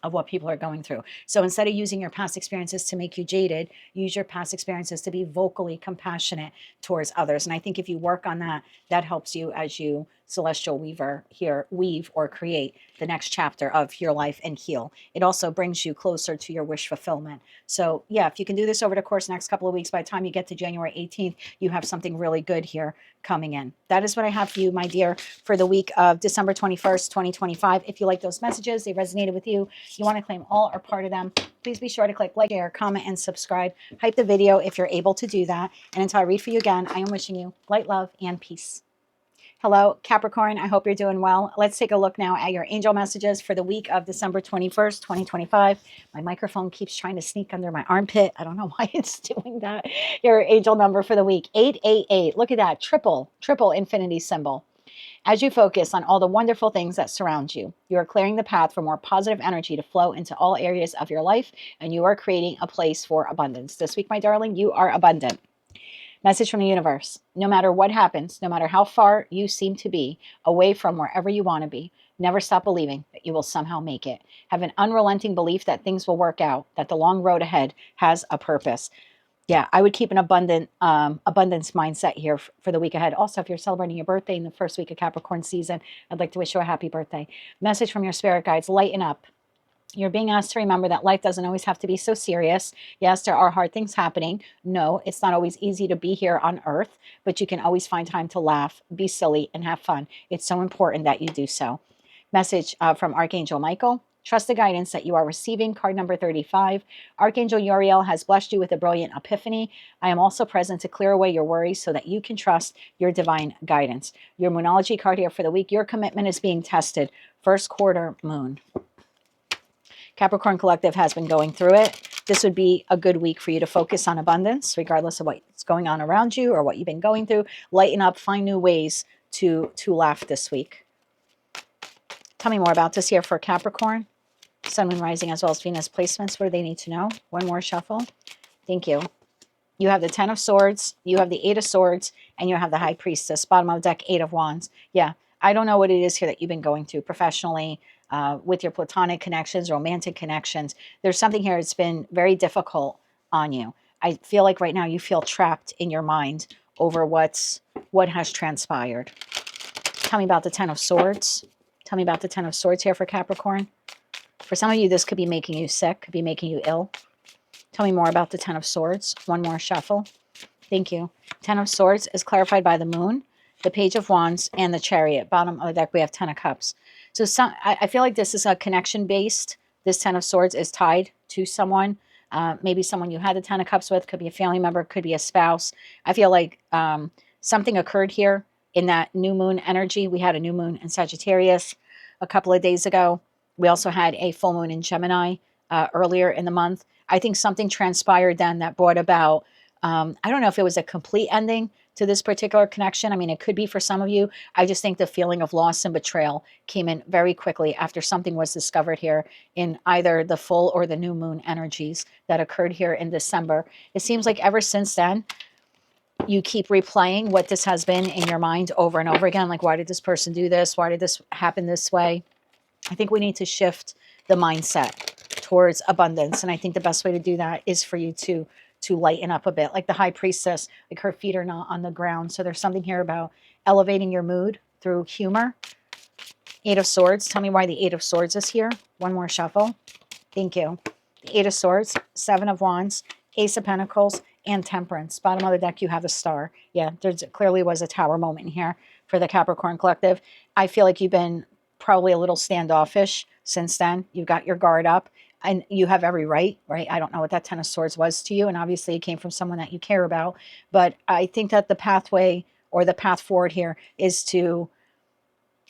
S1: of what people are going through. So instead of using your past experiences to make you jaded, use your past experiences to be vocally compassionate towards others. And I think if you work on that, that helps you as you celestial weaver here, weave or create the next chapter of your life and heal. It also brings you closer to your wish fulfillment. So yeah, if you can do this over the course of the next couple of weeks, by the time you get to January 18th, you have something really good here coming in. That is what I have for you, my dear, for the week of December 21st, 2025. If you like those messages, they resonated with you, you want to claim all or part of them, please be sure to click like, share, comment, and subscribe. Hype the video if you're able to do that. And until I read for you again, I am wishing you light, love, and peace. Hello, Capricorn. I hope you're doing well. Let's take a look now at your angel messages for the week of December 21st, 2025. My microphone keeps trying to sneak under my armpit. I don't know why it's doing that. Your angel number for the week, 888. Look at that, triple infinity symbol. As you focus on all the wonderful things that surround you, you are clearing the path for more positive energy to flow into all areas of your life, and you are creating a place for abundance. This week, my darling, you are abundant. Message from the universe. No matter what happens, no matter how far you seem to be away from wherever you want to be, never stop believing that you will somehow make it. Have an unrelenting belief that things will work out, that the long road ahead has a purpose. Yeah, I would keep an abundance mindset here for the week ahead. Also, if you're celebrating your birthday in the first week of Capricorn season, I'd like to wish you a happy birthday. Message from your spirit guides, lighten up. You're being asked to remember that life doesn't always have to be so serious. Yes, there are hard things happening. No, it's not always easy to be here on earth, but you can always find time to laugh, be silly, and have fun. It's so important that you do so. Message from Archangel Michael. Trust the guidance that you are receiving. Card number 35. Archangel Uriel has blessed you with a brilliant epiphany. I am also present to clear away your worries so that you can trust your divine guidance. Your Moonology card here for the week. Your commitment is being tested. First quarter moon. Capricorn Collective has been going through it. This would be a good week for you to focus on abundance, regardless of what's going on around you or what you've been going through. Lighten up, find new ways to laugh this week. Tell me more about this here for Capricorn. Sun, Moon, Rising, as well as Venus placements. What do they need to know? One more shuffle. Thank you. You have the 10 of Swords, you have the 8 of Swords, and you have the High Priestess. Bottom of the deck, 8 of Wands. Yeah, I don't know what it is here that you've been going through professionally, with your platonic connections, romantic connections. There's something here that's been very difficult on you. I feel like right now you feel trapped in your mind over what has transpired. Tell me about the 10 of Swords. Tell me about the 10 of Swords here for Capricorn. For some of you, this could be making you sick, could be making you ill. Tell me more about the 10 of Swords. One more shuffle. Thank you. 10 of Swords is clarified by the Moon, the Page of Wands, and the Chariot. Bottom of the deck, we have 10 of Cups. So I feel like this is a connection-based. This 10 of Swords is tied to someone. Maybe someone you had the 10 of Cups with. Could be a family member. Could be a spouse. I feel like something occurred here in that new moon energy. We had a new moon in Sagittarius a couple of days ago. We also had a full moon in Gemini earlier in the month. I think something transpired then that brought about, I don't know if it was a complete ending to this particular connection. I mean, it could be for some of you. I just think the feeling of loss and betrayal came in very quickly after something was discovered here in either the full or the new moon energies that occurred here in December. It seems like ever since then, you keep replaying what this has been in your mind over and over again. Like, why did this person do this? Why did this happen this way? I think we need to shift the mindset towards abundance. And I think the best way to do that is for you to lighten up a bit. Like the High Priestess, like her feet are not on the ground. So there's something here about elevating your mood through humor. 8 of Swords. Tell me why the 8 of Swords is here. One more shuffle. Thank you. The 8 of Swords, 7 of Wands, Ace of Pentacles, and Temperance. Bottom of the deck, you have a star. Yeah, there clearly was a tower moment here for the Capricorn Collective. I feel like you've been probably a little standoffish since then. You've got your guard up. And you have every right? I don't know what that 10 of Swords was to you. And obviously it came from someone that you care about. But I think that the pathway or the path forward here is to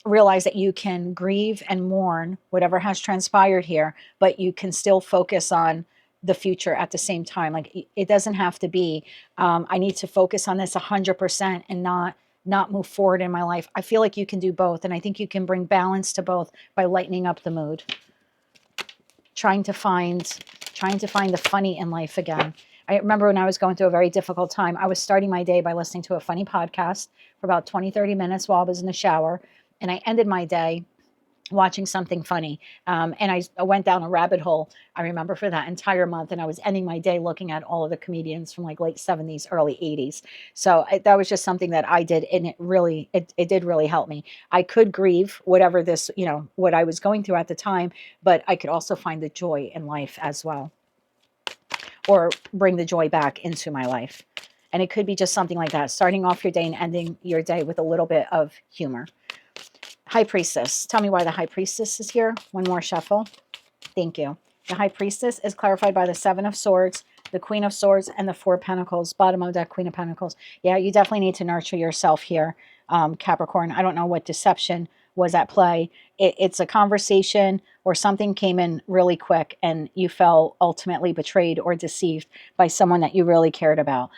S1: realize that you can grieve and mourn whatever has transpired here, but you can still focus on the future at the same time. Like, it doesn't have to be, I need to focus on this 100% and not move forward in my life. I feel like you can do both. And I think you can bring balance to both by lightening up the mood. Trying to find the funny in life again. I remember when I was going through a very difficult time, I was starting my day by listening to a funny podcast for about 20, 30 minutes while I was in the shower. And I ended my day watching something funny. And I went down a rabbit hole, I remember, for that entire month. And I was ending my day looking at all of the comedians from like late 70s, early 80s. So that was just something that I did. And it did really help me. I could grieve whatever this, what I was going through at the time, but I could also find the joy in life as well, or bring the joy back into my life. And it could be just something like that, starting off your day and ending your day with a little bit of humor. High Priestess. Tell me why the High Priestess is here. One more shuffle. Thank you. The High Priestess is clarified by the Seven of Swords, the Queen of Swords, and the Four of Pentacles. Bottom of that, Queen of Pentacles. Yeah, you definitely need to nurture yourself here, Capricorn. I don't know what deception was at play. It's a conversation or something came in really quick and you felt ultimately betrayed or deceived by someone that you really cared about.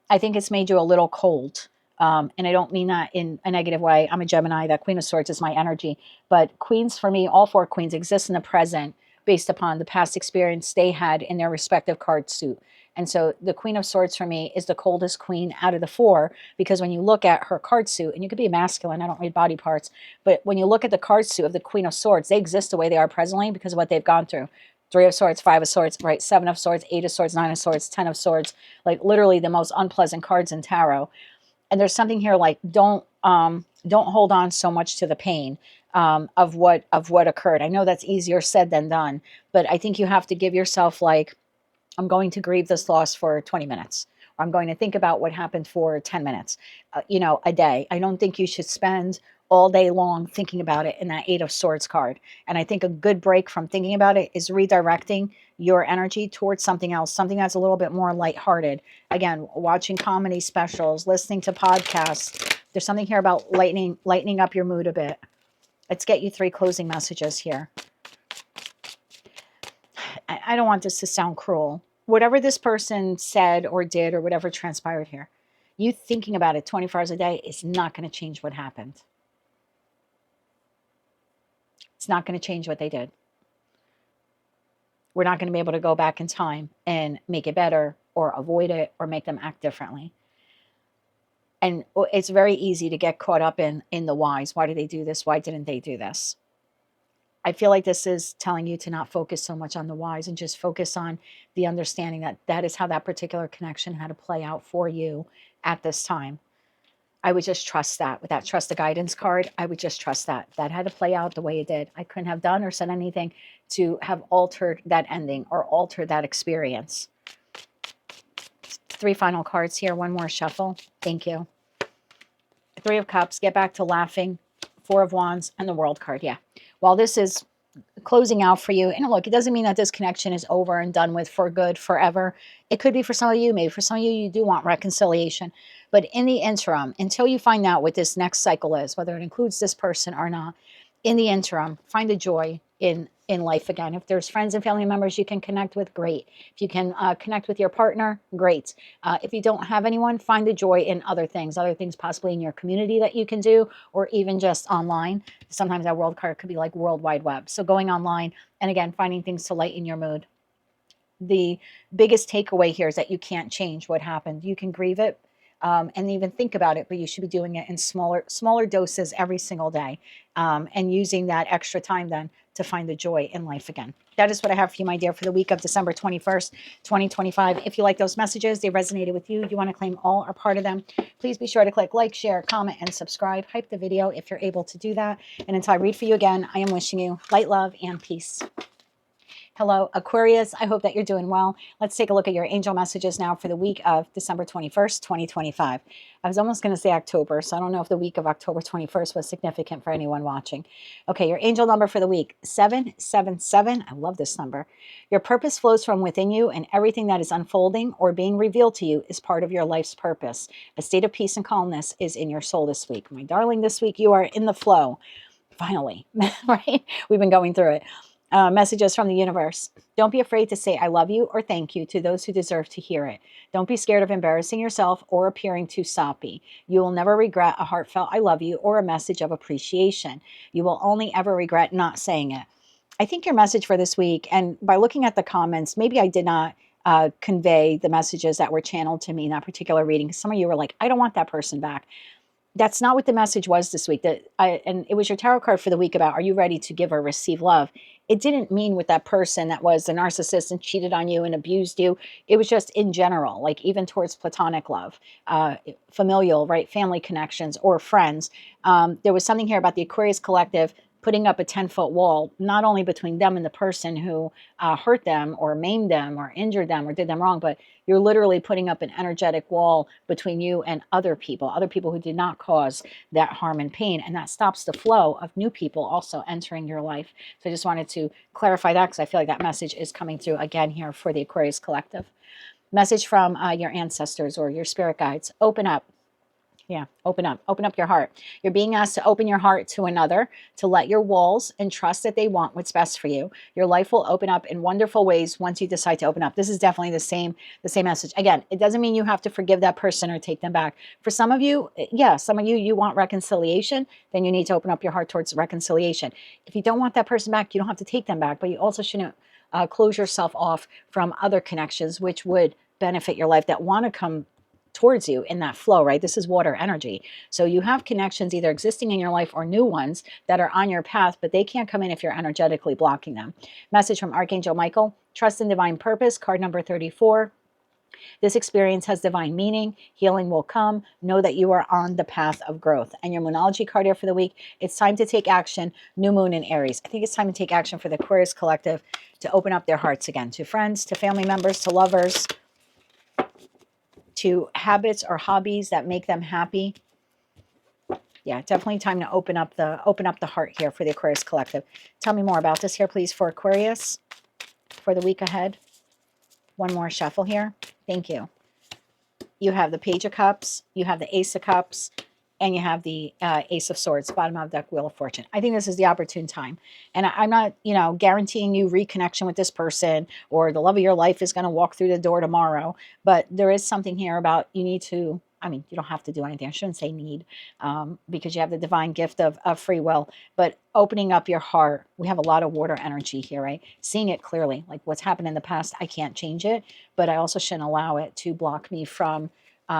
S1: I think it's made you a little cold. And I don't mean that in a negative way. I'm a Gemini. That Queen of Swords is my energy. But queens, for me, all four queens exist in the present based upon the past experience they had in their respective card suit. And so the Queen of Swords for me is the coldest queen out of the four, because when you look at her card suit, and you could be masculine, I don't read body parts, but when you look at the card suit of the Queen of Swords, they exist the way they are presently because of what they've gone through. Three of Swords, Five of Swords, right? Seven of Swords, Eight of Swords, Nine of Swords, 10 of Swords, like literally the most unpleasant cards in tarot. And there's something here like don't hold on so much to the pain of what occurred. I know that's easier said than done, but I think you have to give yourself like, I'm going to grieve this loss for 20 minutes. Or I'm going to think about what happened for 10 minutes, a day. I don't think you should spend all day long thinking about it in that Eight of Swords card. And I think a good break from thinking about it is redirecting your energy towards something else, something that's a little bit more lighthearted. Again, watching comedy specials, listening to podcasts. There's something here about lightening up your mood a bit. Let's get you three closing messages here. I don't want this to sound cruel. Whatever this person said or did or whatever transpired here, you thinking about it 24 hours a day is not going to change what happened. It's not going to change what they did. We're not going to be able to go back in time and make it better or avoid it or make them act differently. And it's very easy to get caught up in the whys. Why did they do this? Why didn't they do this? I feel like this is telling you to not focus so much on the whys and just focus on the understanding that that is how that particular connection had to play out for you at this time. I would just trust that. With that trust the guidance card, I would just trust that. That had to play out the way it did. I couldn't have done or said anything to have altered that ending or altered that experience. Three final cards here. One more shuffle. Thank you. Three of Cups. Get back to laughing. Four of Wands and the World card. Yeah. While this is closing out for you, and look, it doesn't mean that this connection is over and done with for good forever. It could be for some of you. Maybe for some of you, you do want reconciliation. But in the interim, until you find out what this next cycle is, whether it includes this person or not, in the interim, find the joy in life again. If there's friends and family members you can connect with, great. If you can connect with your partner, great. If you don't have anyone, find the joy in other things possibly in your community that you can do, or even just online. Sometimes that world card could be like World Wide Web. So going online and again, finding things to lighten your mood. The biggest takeaway here is that you can't change what happened. You can grieve it, and even think about it, but you should be doing it in smaller doses every single day, and using that extra time then to find the joy in life again. That is what I have for you, my dear, for the week of December 21st, 2025. If you like those messages, they resonated with you, you want to claim all or part of them, please be sure to click like, share, comment, and subscribe. Hype the video if you're able to do that. And until I read for you again, I am wishing you light, love, and peace. Hello, Aquarius. I hope that you're doing well. Let's take a look at your angel messages now for the week of December 21st, 2025. I was almost going to say October, so I don't know if the week of October 21st was significant for anyone watching. Okay, your angel number for the week, 777. I love this number. Your purpose flows from within you, and everything that is unfolding or being revealed to you is part of your life's purpose. A state of peace and calmness is in your soul this week. My darling, this week you are in the flow. Finally, right? We've been going through it. Messages from the universe. Don't be afraid to say I love you or thank you to those who deserve to hear it. Don't be scared of embarrassing yourself or appearing too soppy. You will never regret a heartfelt I love you or a message of appreciation. You will only ever regret not saying it. I think your message for this week, and by looking at the comments, maybe I did not convey the messages that were channeled to me in that particular reading. Some of you were like, I don't want that person back. that's not what the message was this week. And it was your tarot card for the week about, are you ready to give or receive love? It didn't mean with that person that was a narcissist and cheated on you and abused you. It was just in general, like even towards platonic love, familial, right? Family connections or friends. There was something here about the Aquarius collective putting up a 10-foot wall, not only between them and the person who hurt them or maimed them or injured them or did them wrong, but you're literally putting up an energetic wall between you and other people who did not cause that harm and pain. And that stops the flow of new people also entering your life. So I just wanted to clarify that because I feel like that message is coming through again here for the Aquarius collective. Message from your ancestors or your spirit guides. Open up. Yeah, open up your heart. You're being asked to open your heart to another, to let your walls and trust that they want what's best for you. Your life will open up in wonderful ways once you decide to open up. This is definitely the same message. Again, it doesn't mean you have to forgive that person or take them back. For some of you, yeah, some of you want reconciliation, then you need to open up your heart towards reconciliation. If you don't want that person back, you don't have to take them back, but you also shouldn't close yourself off from other connections which would benefit your life that want to come towards you in that flow, right? This is water energy. So you have connections either existing in your life or new ones that are on your path, but they can't come in if you're energetically blocking them. Message from Archangel Michael, trust in divine purpose, card number 34. This experience has divine meaning. Healing will come. Know that you are on the path of growth. And your Moonology card here for the week, it's time to take action. New moon in Aries. I think it's time to take action for the Aquarius collective to open up their hearts again to friends, to family members, to lovers, to habits or hobbies that make them happy. Yeah, definitely time to open up the heart here for the Aquarius collective. Tell me more about this here, please, for Aquarius for the week ahead. One more shuffle here. Thank you. You have the Page of Cups, you have the Ace of Cups, and you have the Ace of Swords, bottom of the deck, Wheel of Fortune. I think this is the opportune time. And I'm not, guaranteeing you reconnection with this person or the love of your life is going to walk through the door tomorrow. But there is something here about you need to, you don't have to do anything. I shouldn't say need because you have the divine gift of free will. But opening up your heart, we have a lot of water energy here, right? Seeing it clearly, like what's happened in the past, I can't change it. But I also shouldn't allow it to block me from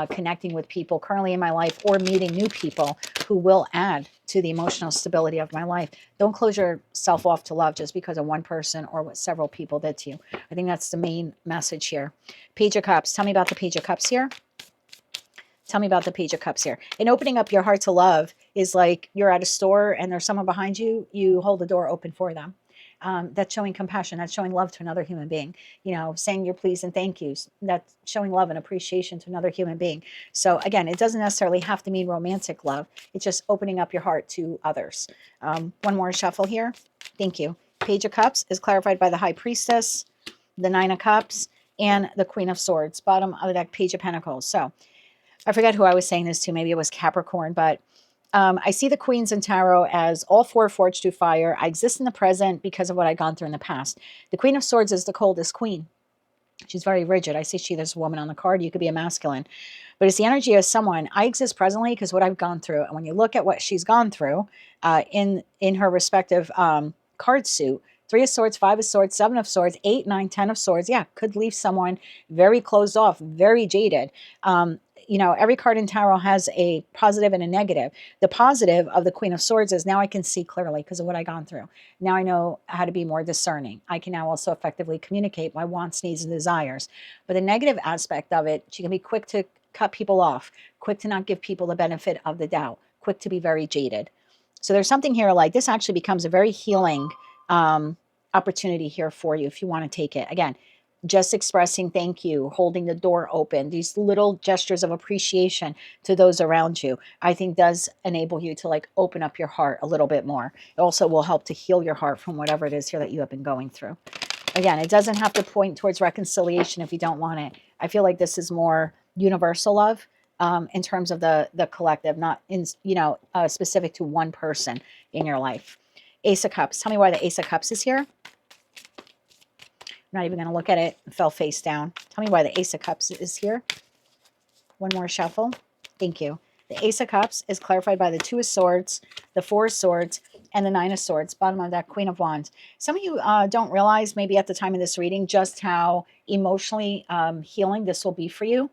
S1: connecting with people currently in my life or meeting new people who will add to the emotional stability of my life. Don't close yourself off to love just because of one person or what several people did to you. I think that's the main message here. Page of Cups. Tell me about the Page of Cups here. Tell me about the Page of Cups here. And opening up your heart to love is like you're at a store and there's someone behind you. You hold the door open for them. That's showing compassion. That's showing love to another human being. Saying your please and thank yous. That's showing love and appreciation to another human being. So again, it doesn't necessarily have to mean romantic love. It's just opening up your heart to others. One more shuffle here. Thank you. Page of Cups is clarified by the High Priestess, the Nine of Cups, and the Queen of Swords. Bottom of the deck, Page of Pentacles. So I forget who I was saying this to. Maybe it was Capricorn, but I see the Queens in Tarot as all four forged through fire. I exist in the present because of what I've gone through in the past. The Queen of Swords is the coldest queen. She's very rigid. I see there's a woman on the card. You could be a masculine. But it's the energy of someone. I exist presently because what I've gone through. And when you look at what she's gone through in her respective card suit, 3 of Swords, 5 of Swords, 7 of Swords, 8, 9, 10 of Swords. Yeah, could leave someone very closed off, very jaded. Every card in tarot has a positive and a negative. The positive of the Queen of Swords is now I can see clearly because of what I've gone through. Now I know how to be more discerning. I can now also effectively communicate my wants, needs, and desires. But the negative aspect of it, she can be quick to cut people off, quick to not give people the benefit of the doubt, quick to be very jaded. So there's something here like this actually becomes a very healing opportunity here for you if you want to take it. Again, just expressing thank you, holding the door open, these little gestures of appreciation to those around you, I think does enable you to open up your heart a little bit more. It also will help to heal your heart from whatever it is here that you have been going through. Again, it doesn't have to point towards reconciliation if you don't want it. I feel like this is more universal love in terms of the collective, not in specific to one person in your life. Ace of Cups. Tell me why the Ace of Cups is here. I'm not even going to look at it. It fell face down. Tell me why the Ace of Cups is here. One more shuffle. Thank you. The Ace of Cups is clarified by the Two of Swords, the Four of Swords, and the Nine of Swords. Bottom of that, Queen of Wands. Some of you don't realize maybe at the time of this reading just how emotionally healing this will be for you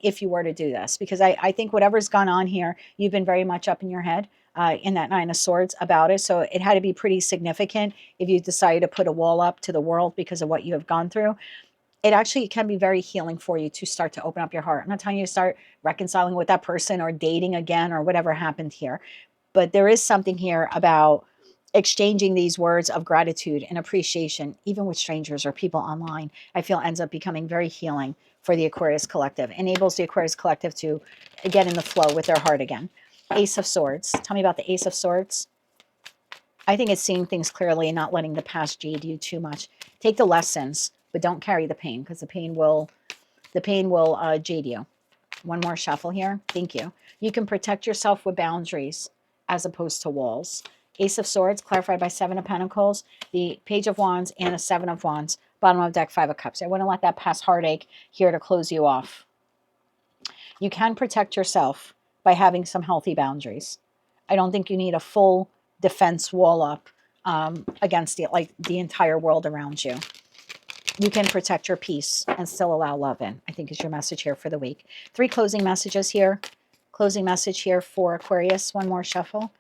S1: if you were to do this. Because I think whatever's gone on here, you've been very much up in your head in that Nine of Swords about it. So it had to be pretty significant if you decided to put a wall up to the world because of what you have gone through. It actually can be very healing for you to start to open up your heart. I'm not telling you to start reconciling with that person or dating again or whatever happened here. But there is something here about exchanging these words of gratitude and appreciation, even with strangers or people online, I feel ends up becoming very healing for the Aquarius collective. Enables the Aquarius collective to get in the flow with their heart again. Ace of Swords. Tell me about the Ace of Swords. I think it's seeing things clearly and not letting the past jade you too much. Take the lessons, but don't carry the pain, because the pain will jade you. One more shuffle here. Thank you. You can protect yourself with boundaries as opposed to walls. Ace of Swords, clarified by Seven of Pentacles, the Page of Wands, and the Seven of Wands. Bottom of deck, Five of Cups. I wouldn't let that past heartache here to close you off. You can protect yourself by having some healthy boundaries. I don't think you need a full defense wall up against the entire world around you. You can protect your peace and still allow love in, I think is your message here for the week. 3 closing messages here. Closing message here for Aquarius. One more shuffle.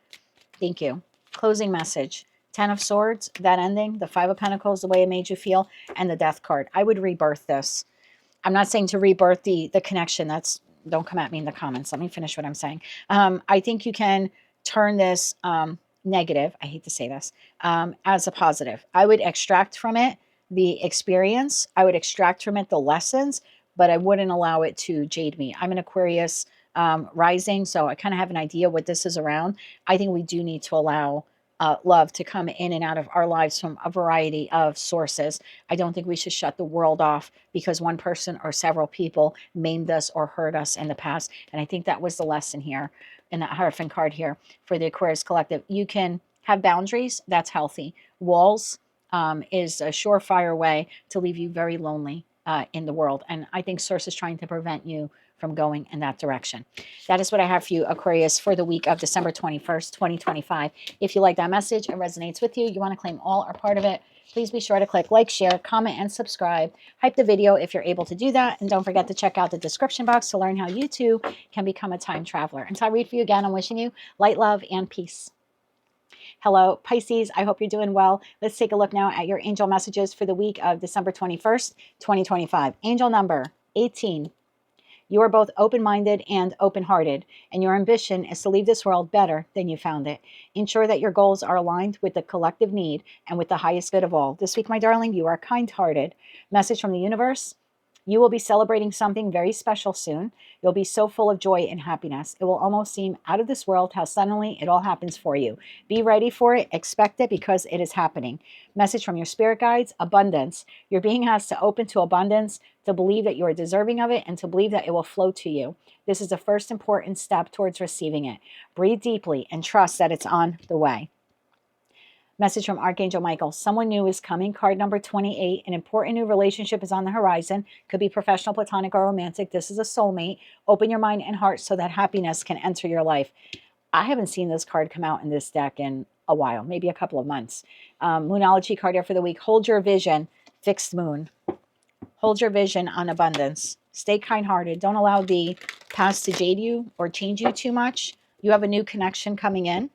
S1: Thank you. Closing message. 10 of Swords, that ending, the 5 of Pentacles, the way it made you feel, and the Death card. I would rebirth this. I'm not saying to rebirth the connection. Don't come at me in the comments. Let me finish what I'm saying. I think you can turn this negative, I hate to say this, as a positive. I would extract from it the experience. I would extract from it the lessons, but I wouldn't allow it to jade me. I'm an Aquarius rising, so I kind of have an idea what this is around. I think we do need to allow love to come in and out of our lives from a variety of sources. I don't think we should shut the world off because one person or several people maimed us or hurt us in the past. And I think that was the lesson here in that Hierophant card here for the Aquarius collective. You can have boundaries. That's healthy. Walls is a surefire way to leave you very lonely in the world. And I think Source is trying to prevent you from going in that direction. That is what I have for you, Aquarius, for the week of December 21st, 2025. If you like that message, it resonates with you, you want to claim all or part of it, please be sure to click like, share, comment, and subscribe. Hype the video if you're able to do that. And don't forget to check out the description box to learn how you too can become a time traveler. Until I read for you again, I'm wishing you light, love, and peace. Hello, Pisces. I hope you're doing well. Let's take a look now at your angel messages for the week of December 21st, 2025. Angel number 18. You are both open-minded and open-hearted, and your ambition is to leave this world better than you found it. Ensure that your goals are aligned with the collective need and with the highest good of all. This week, my darling, you are kind-hearted. Message from the universe. You will be celebrating something very special soon. You'll be so full of joy and happiness. It will almost seem out of this world how suddenly it all happens for you. Be ready for it. Expect it because it is happening. Message from your spirit guides. Abundance. You're being asked to open to abundance, to believe that you are deserving of it, and to believe that it will flow to you. This is the first important step towards receiving it. Breathe deeply and trust that it's on the way. Message from Archangel Michael. Someone new is coming. Card number 28. An important new relationship is on the horizon. Could be professional, platonic, or romantic. This is a soulmate. Open your mind and heart so that happiness can enter your life. I haven't seen this card come out in this deck in a while, maybe a couple of months. Moonology card here for the week. Hold your vision. Fixed moon. Hold your vision on abundance. Stay kind-hearted. Don't allow the past to jade you or change you too much. You have a new connection coming in.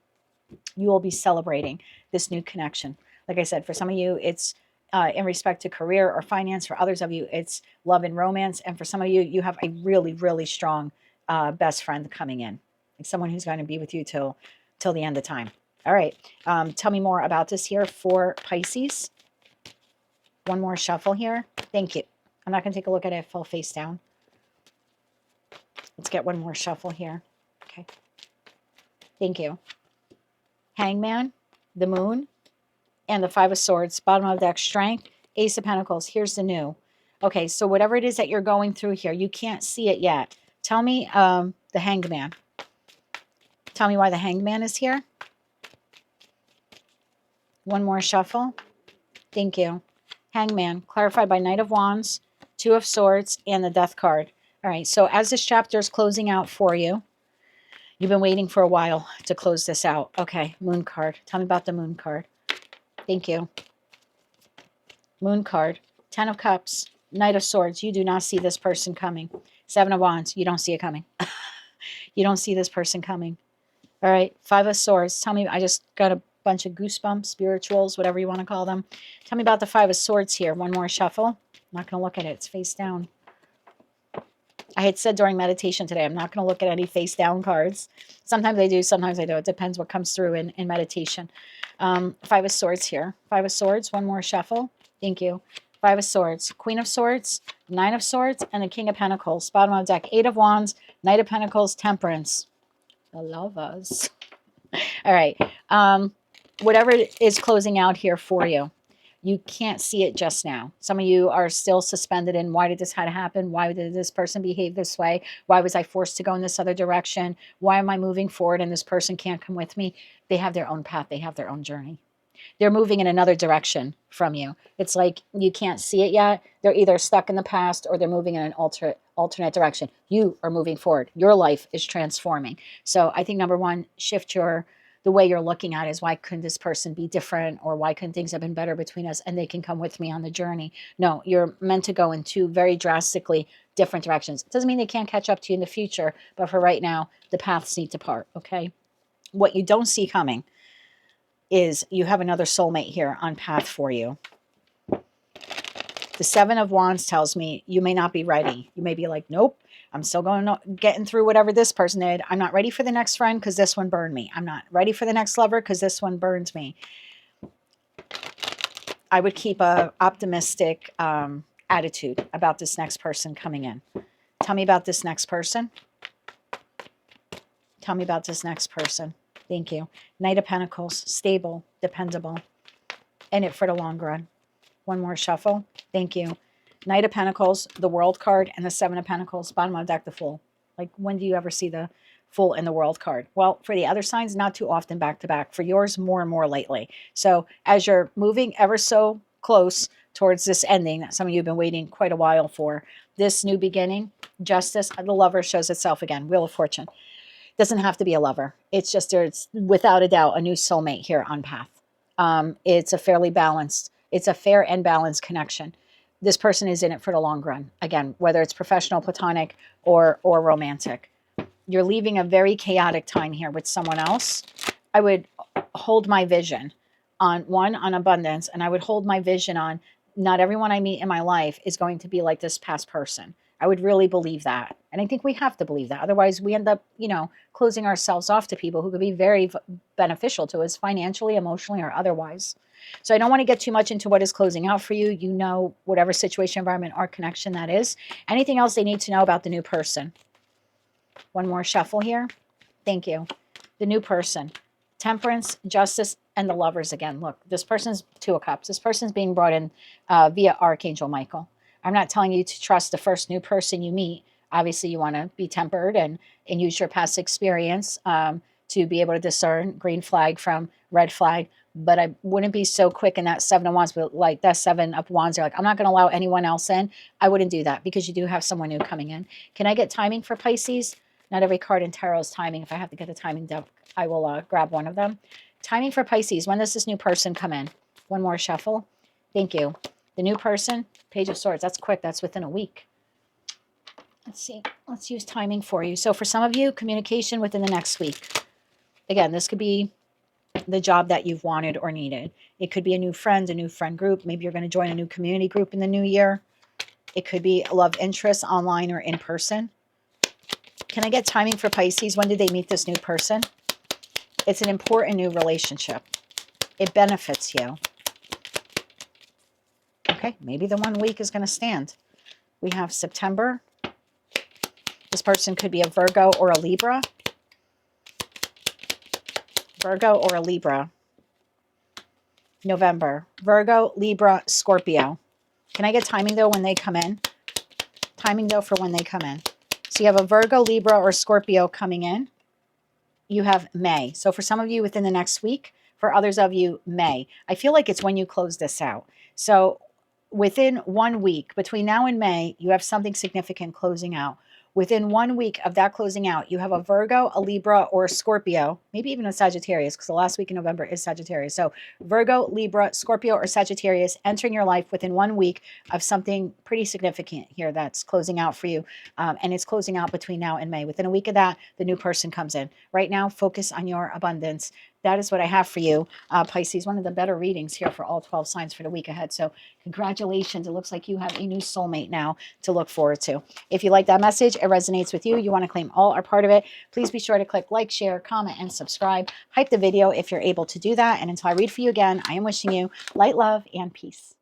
S1: You will be celebrating this new connection. Like I said, for some of you, it's in respect to career or finance. For others of you, it's love and romance. And for some of you, you have a really, really strong best friend coming in. Like someone who's going to be with you till the end of time. All right. Tell me more about this here for Pisces. One more shuffle here. Thank you. I'm not going to take a look at it full face down. Let's get one more shuffle here. Okay. Thank you. Hangman, the Moon, and the Five of Swords. Bottom of deck, Strength, Ace of Pentacles. Here's the new. Okay, so whatever it is that you're going through here, you can't see it yet. Tell me the Hangman. Tell me why the Hangman is here. One more shuffle. Thank you. Hangman, clarified by Knight of Wands, Two of Swords, and the Death card. All right, so as this chapter is closing out for you, You've been waiting for a while to close this out. Okay, moon card. Tell me about the moon card. Thank you. Moon card. 10 of Cups. Knight of Swords. You do not see this person coming. 7 of Wands. You don't see it coming. You don't see this person coming. All right. 5 of Swords. Tell me, I just got a bunch of goosebumps, spirituals, whatever you want to call them. Tell me about the 5 of Swords here. One more shuffle. I'm not going to look at it. It's face down. I had said during meditation today, I'm not going to look at any face down cards. Sometimes I do, sometimes I don't. It depends what comes through in meditation. 5 of Swords here. 5 of Swords, one more shuffle. Thank you. 5 of Swords, Queen of Swords, 9 of Swords, and the King of Pentacles. Bottom of the deck, 8 of Wands, Knight of Pentacles, Temperance. The lovers. All right. Whatever is closing out here for you, you can't see it just now. Some of you are still suspended in why did this have to happen? Why did this person behave this way? Why was I forced to go in this other direction? Why am I moving forward and this person can't come with me? They have their own path. They have their own journey. They're moving in another direction from you. It's like you can't see it yet. They're either stuck in the past or they're moving in an alternate direction. You are moving forward. Your life is transforming. So I think number one, shift the way you're looking at it is why couldn't this person be different, or why couldn't things have been better between us and they can come with me on the journey? No, you're meant to go in two very drastically different directions. It doesn't mean they can't catch up to you in the future, but for right now, the paths need to part, okay? What you don't see coming is you have another soulmate here on path for you. The 7 of Wands tells me you may not be ready. You may be like, nope, I'm still getting through whatever this person did. I'm not ready for the next friend because this one burned me. I'm not ready for the next lover because this one burns me. I would keep a optimistic attitude about this next person coming in. Tell me about this next person. Tell me about this next person. Thank you. Knight of Pentacles, stable, dependable, in it for the long run. One more shuffle. Thank you. Knight of Pentacles, the World card, and the 7 of Pentacles. Bottom of the deck, the Fool. Like, when do you ever see the Fool and the World card? Well, for the other signs, not too often back to back. For yours, more and more lately. So as you're moving ever so close towards this ending that some of you have been waiting quite a while for, this new beginning, Justice, the Lover shows itself again. Wheel of Fortune. Doesn't have to be a lover. It's just there's, without a doubt, a new soulmate here on path. It's a fairly balanced, it's a fair and balanced connection. This person is in it for the long run. Again, whether it's professional, platonic, or romantic. You're leaving a very chaotic time here with someone else. I would hold my vision on abundance, and I would hold my vision on not everyone I meet in my life is going to be like this past person. I would really believe that. And I think we have to believe that. Otherwise, we end up, closing ourselves off to people who could be very beneficial to us financially, emotionally, or otherwise. So I don't want to get too much into what is closing out for you. You know, whatever situation, environment, or connection that is. Anything else they need to know about the new person? One more shuffle here. Thank you. The new person. Temperance, Justice, and the Lovers again. Look, this person's 2 of Cups. This person's being brought in via Archangel Michael. I'm not telling you to trust the first new person you meet. Obviously, you want to be tempered and use your past experience to be able to discern green flag from red flag. But I wouldn't be so quick in that 7 of Wands. But like that 7 of Wands, you're like, I'm not going to allow anyone else in. I wouldn't do that because you do have someone new coming in. Can I get timing for Pisces? Not every card in tarot is timing. If I have to get the timing deck, I will grab one of them. Timing for Pisces. When does this new person come in? One more shuffle. Thank you. The new person, Page of Swords. That's quick. That's within a week. Let's see. Let's use timing for you. So for some of you, communication within the next week. Again, this could be the job that you've wanted or needed. It could be a new friend group. Maybe you're going to join a new community group in the new year. It could be a love interest online or in person. Can I get timing for Pisces? When did they meet this new person? It's an important new relationship. It benefits you. Okay, maybe the 1 week is going to stand. We have September. This person could be a Virgo or a Libra. Virgo or a Libra. November. Virgo, Libra, Scorpio. Can I get timing, though, when they come in? Timing, though, for when they come in. So you have a Virgo, Libra, or Scorpio coming in. You have May. So for some of you within the next week, for others of you, May. I feel like it's when you close this out. So within 1 week, between now and May, you have something significant closing out. Within 1 week of that closing out, you have a Virgo, a Libra, or a Scorpio, maybe even a Sagittarius, because the last week in November is Sagittarius. So Virgo, Libra, Scorpio, or Sagittarius entering your life within 1 week of something pretty significant here that's closing out for you. And it's closing out between now and May. Within a week of that, the new person comes in. Right now, focus on your abundance. That is what I have for you, Pisces. One of the better readings here for all 12 signs for the week ahead. So congratulations. It looks like you have a new soulmate now to look forward to. If you like that message, it resonates with you, you want to claim all or part of it, please be sure to click like, share, comment, and subscribe. Hype the video if you're able to do that. And until I read for you again, I am wishing you light, love, and peace.